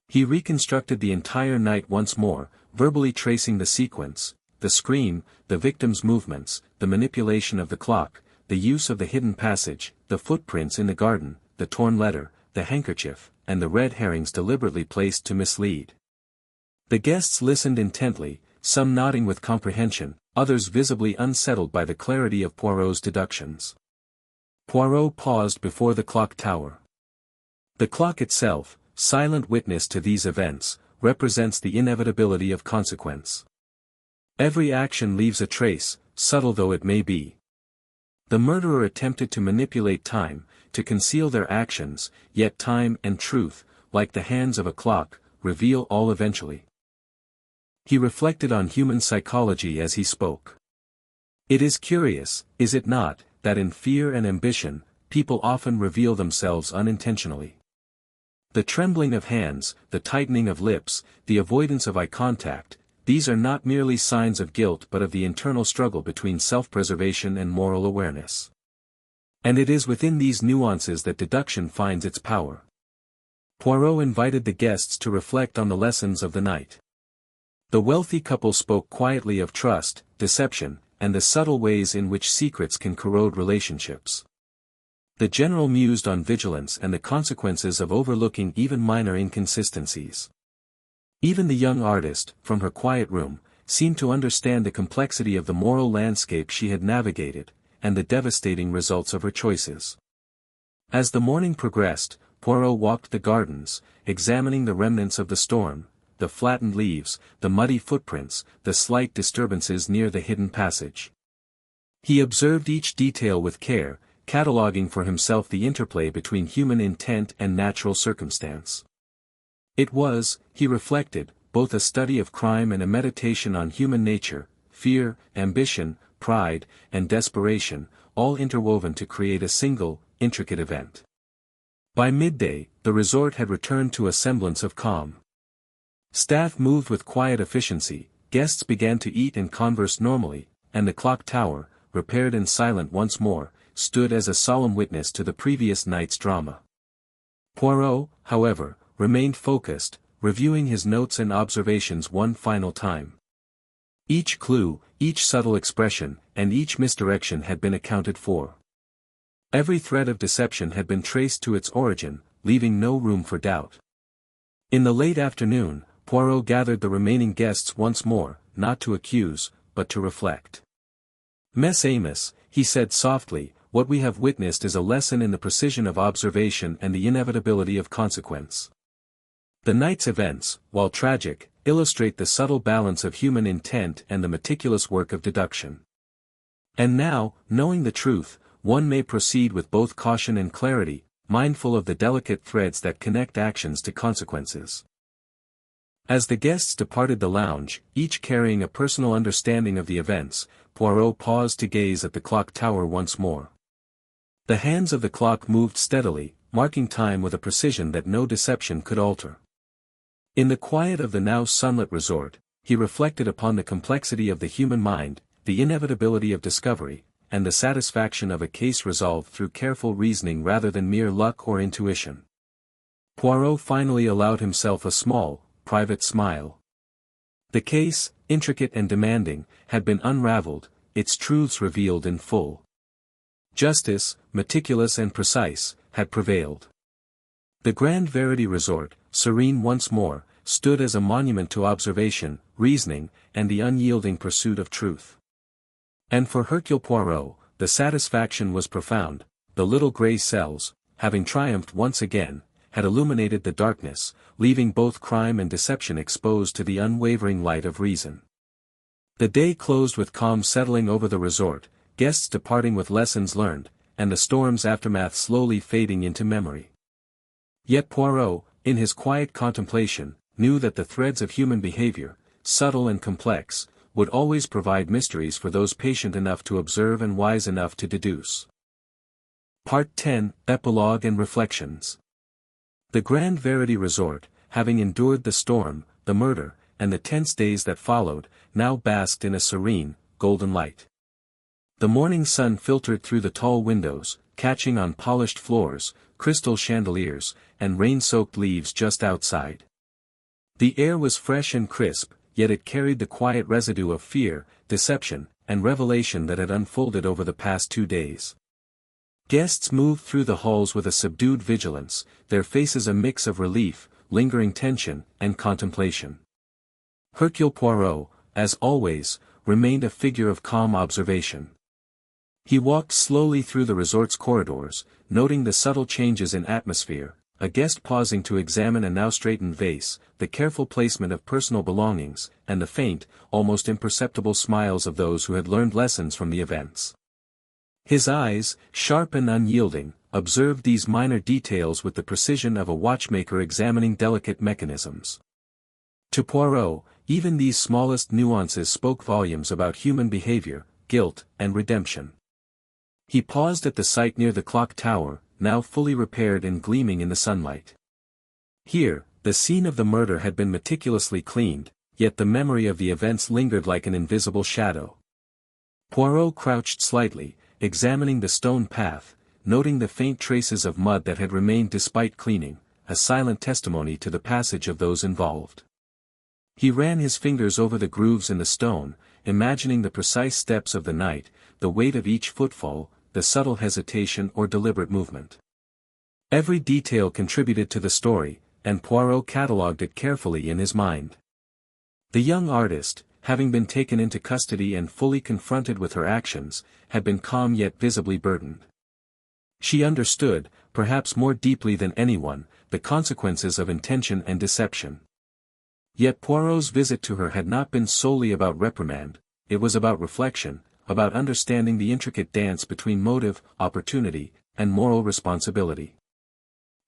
He reconstructed the entire night once more, verbally tracing the sequence, the scream, the victim's movements, the manipulation of the clock, the use of the hidden passage, the footprints in the garden, the torn letter, the handkerchief, and the red herrings deliberately placed to mislead. The guests listened intently, some nodding with comprehension, others visibly unsettled by the clarity of Poirot's deductions. Poirot paused before the clock tower. The clock itself, silent witness to these events, represents the inevitability of consequence. Every action leaves a trace, subtle though it may be. The murderer attempted to manipulate time, to conceal their actions, yet time and truth, like the hands of a clock, reveal all eventually. He reflected on human psychology as he spoke. It is curious, is it not, that in fear and ambition, people often reveal themselves unintentionally. The trembling of hands, the tightening of lips, the avoidance of eye contact, these are not merely signs of guilt but of the internal struggle between self-preservation and moral awareness. And it is within these nuances that deduction finds its power. Poirot invited the guests to reflect on the lessons of the night. The wealthy couple spoke quietly of trust, deception, and the subtle ways in which secrets can corrode relationships. The general mused on vigilance and the consequences of overlooking even minor inconsistencies. Even the young artist, from her quiet room, seemed to understand the complexity of the moral landscape she had navigated, and the devastating results of her choices. As the morning progressed, Poirot walked the gardens, examining the remnants of the storm, the flattened leaves, the muddy footprints, the slight disturbances near the hidden passage. He observed each detail with care, cataloguing for himself the interplay between human intent and natural circumstance. It was, he reflected, both a study of crime and a meditation on human nature, fear, ambition, pride, and desperation, all interwoven to create a single, intricate event. By midday, the resort had returned to a semblance of calm. Staff moved with quiet efficiency, guests began to eat and converse normally, and the clock tower, repaired and silent once more, stood as a solemn witness to the previous night's drama. Poirot, however, remained focused, reviewing his notes and observations one final time. Each clue, each subtle expression, and each misdirection had been accounted for. Every thread of deception had been traced to its origin, leaving no room for doubt. In the late afternoon, Poirot gathered the remaining guests once more, not to accuse, but to reflect. Mess Amos, he said softly, what we have witnessed is a lesson in the precision of observation and the inevitability of consequence. The night's events, while tragic, illustrate the subtle balance of human intent and the meticulous work of deduction. And now, knowing the truth, one may proceed with both caution and clarity, mindful of the delicate threads that connect actions to consequences. As the guests departed the lounge, each carrying a personal understanding of the events, Poirot paused to gaze at the clock tower once more. The hands of the clock moved steadily, marking time with a precision that no deception could alter. In the quiet of the now sunlit resort, he reflected upon the complexity of the human mind, the inevitability of discovery, and the satisfaction of a case resolved through careful reasoning rather than mere luck or intuition. Poirot finally allowed himself a small, private smile. The case, intricate and demanding, had been unraveled, its truths revealed in full. Justice, meticulous and precise, had prevailed. The Grand Verity Resort, serene once more, stood as a monument to observation, reasoning, and the unyielding pursuit of truth. And for Hercule Poirot, the satisfaction was profound. The little grey cells, having triumphed once again, had illuminated the darkness, leaving both crime and deception exposed to the unwavering light of reason. The day closed with calm settling over the resort, guests departing with lessons learned, and the storm's aftermath slowly fading into memory. Yet Poirot, in his quiet contemplation, knew that the threads of human behavior, subtle and complex, would always provide mysteries for those patient enough to observe and wise enough to deduce. Part 10, Epilogue and Reflections. The Grand Verity Resort, having endured the storm, the murder, and the tense days that followed, now basked in a serene, golden light. The morning sun filtered through the tall windows, catching on polished floors, crystal chandeliers, and rain-soaked leaves just outside. The air was fresh and crisp, yet it carried the quiet residue of fear, deception, and revelation that had unfolded over the past 2 days. Guests moved through the halls with a subdued vigilance, their faces a mix of relief, lingering tension, and contemplation. Hercule Poirot, as always, remained a figure of calm observation. He walked slowly through the resort's corridors, noting the subtle changes in atmosphere, a guest pausing to examine a now straightened vase, the careful placement of personal belongings, and the faint, almost imperceptible smiles of those who had learned lessons from the events. His eyes, sharp and unyielding, observed these minor details with the precision of a watchmaker examining delicate mechanisms. To Poirot, even these smallest nuances spoke volumes about human behavior, guilt, and redemption. He paused at the site near the clock tower, now fully repaired and gleaming in the sunlight. Here, the scene of the murder had been meticulously cleaned, yet the memory of the events lingered like an invisible shadow. Poirot crouched slightly, examining the stone path, noting the faint traces of mud that had remained despite cleaning, a silent testimony to the passage of those involved. He ran his fingers over the grooves in the stone, imagining the precise steps of the night, the weight of each footfall, the subtle hesitation or deliberate movement. Every detail contributed to the story, and Poirot catalogued it carefully in his mind. The young artist, having been taken into custody and fully confronted with her actions, had been calm yet visibly burdened. She understood, perhaps more deeply than anyone, the consequences of intention and deception. Yet Poirot's visit to her had not been solely about reprimand, it was about reflection, about understanding the intricate dance between motive, opportunity, and moral responsibility.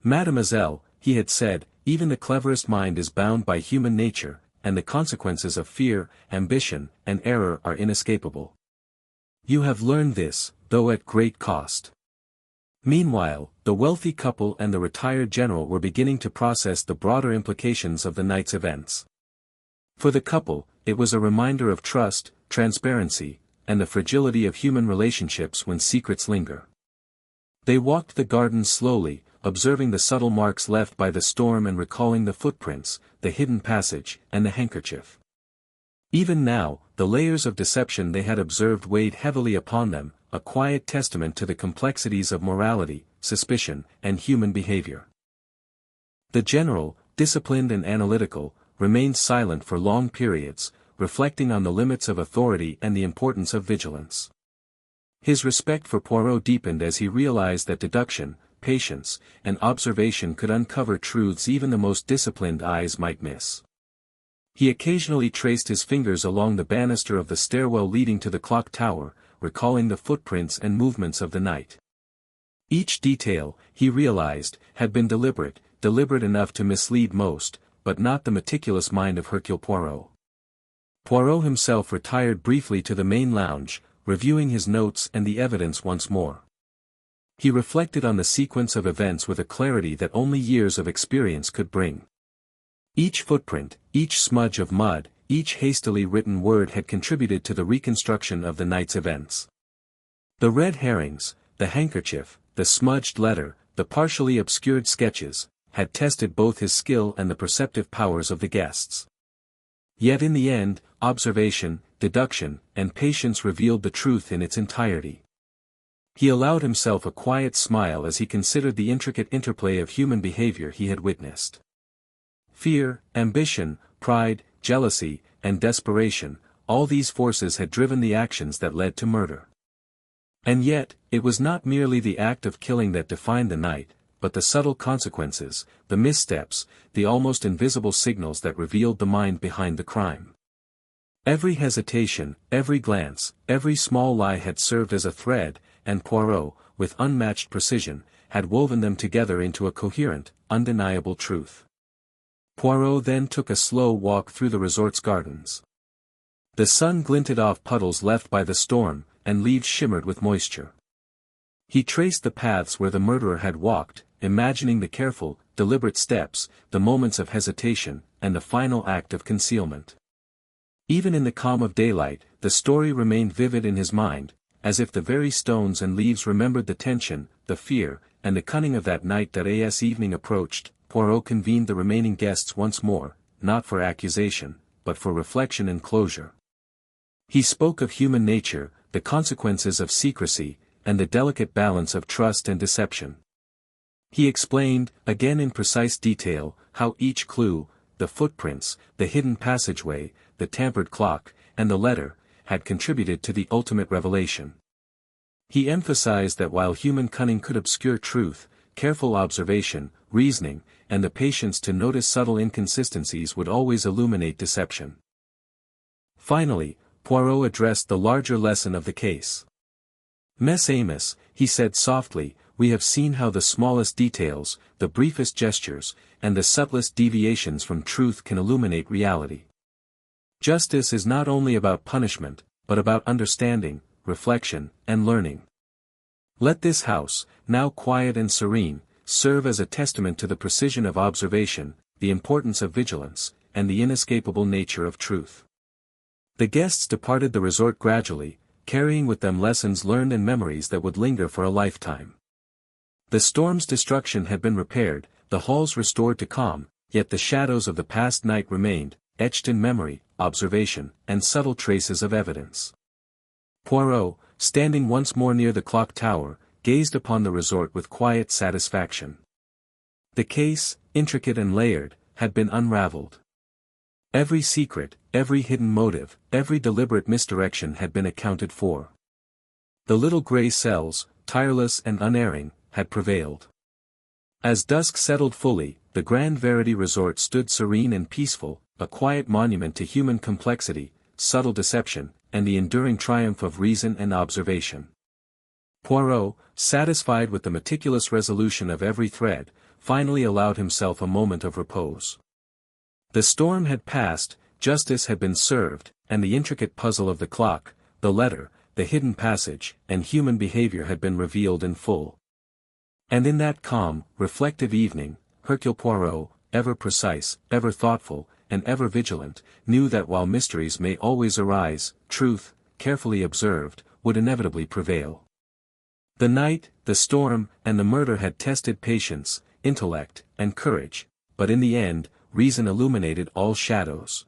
Mademoiselle, he had said, even the cleverest mind is bound by human nature, and the consequences of fear, ambition, and error are inescapable. You have learned this, though at great cost. Meanwhile, the wealthy couple and the retired general were beginning to process the broader implications of the night's events. For the couple, it was a reminder of trust, transparency, and the fragility of human relationships when secrets linger. They walked the garden slowly, observing the subtle marks left by the storm and recalling the footprints, the hidden passage, and the handkerchief. Even now, the layers of deception they had observed weighed heavily upon them, a quiet testament to the complexities of morality, suspicion, and human behavior. The general, disciplined and analytical, remained silent for long periods, reflecting on the limits of authority and the importance of vigilance. His respect for Poirot deepened as he realized that deduction, patience, and observation could uncover truths even the most disciplined eyes might miss. He occasionally traced his fingers along the banister of the stairwell leading to the clock tower, recalling the footprints and movements of the night. Each detail, he realized, had been deliberate enough to mislead most, but not the meticulous mind of Hercule Poirot. Poirot himself retired briefly to the main lounge, reviewing his notes and the evidence once more. He reflected on the sequence of events with a clarity that only years of experience could bring. Each footprint, each smudge of mud, each hastily written word had contributed to the reconstruction of the night's events. The red herrings, the handkerchief, the smudged letter, the partially obscured sketches, had tested both his skill and the perceptive powers of the guests. Yet in the end, observation, deduction, and patience revealed the truth in its entirety. He allowed himself a quiet smile as he considered the intricate interplay of human behavior he had witnessed. Fear, ambition, pride, jealousy, and desperation, all these forces had driven the actions that led to murder. And yet, it was not merely the act of killing that defined the night, but the subtle consequences, the missteps, the almost invisible signals that revealed the mind behind the crime. Every hesitation, every glance, every small lie had served as a thread, and Poirot, with unmatched precision, had woven them together into a coherent, undeniable truth. Poirot then took a slow walk through the resort's gardens. The sun glinted off puddles left by the storm, and leaves shimmered with moisture. He traced the paths where the murderer had walked, imagining the careful, deliberate steps, the moments of hesitation, and the final act of concealment. Even in the calm of daylight, the story remained vivid in his mind, as if the very stones and leaves remembered the tension, the fear, and the cunning of that night that as evening approached, Poirot convened the remaining guests once more, not for accusation, but for reflection and closure. He spoke of human nature, the consequences of secrecy, and the delicate balance of trust and deception. He explained, again in precise detail, how each clue, the footprints, the hidden passageway, the tampered clock, and the letter, had contributed to the ultimate revelation. He emphasized that while human cunning could obscure truth, careful observation, reasoning, and the patience to notice subtle inconsistencies would always illuminate deception. Finally, Poirot addressed the larger lesson of the case. "Miss Amos," he said softly, "we have seen how the smallest details, the briefest gestures, and the subtlest deviations from truth can illuminate reality. Justice is not only about punishment, but about understanding, reflection, and learning. Let this house, now quiet and serene, serve as a testament to the precision of observation, the importance of vigilance, and the inescapable nature of truth." The guests departed the resort gradually, carrying with them lessons learned and memories that would linger for a lifetime. The storm's destruction had been repaired, the halls restored to calm, yet the shadows of the past night remained, etched in memory, observation, and subtle traces of evidence. Poirot, standing once more near the clock tower, gazed upon the resort with quiet satisfaction. The case, intricate and layered, had been unraveled. Every secret, every hidden motive, every deliberate misdirection had been accounted for. The little grey cells, tireless and unerring, had prevailed. As dusk settled fully, the Grand Verity Resort stood serene and peaceful, a quiet monument to human complexity, subtle deception, and the enduring triumph of reason and observation. Poirot, satisfied with the meticulous resolution of every thread, finally allowed himself a moment of repose. The storm had passed, justice had been served, and the intricate puzzle of the clock, the letter, the hidden passage, and human behavior had been revealed in full. And in that calm, reflective evening, Hercule Poirot, ever precise, ever thoughtful, and ever vigilant, knew that while mysteries may always arise, truth, carefully observed, would inevitably prevail. The night, the storm, and the murder had tested patience, intellect, and courage, but in the end, reason illuminated all shadows.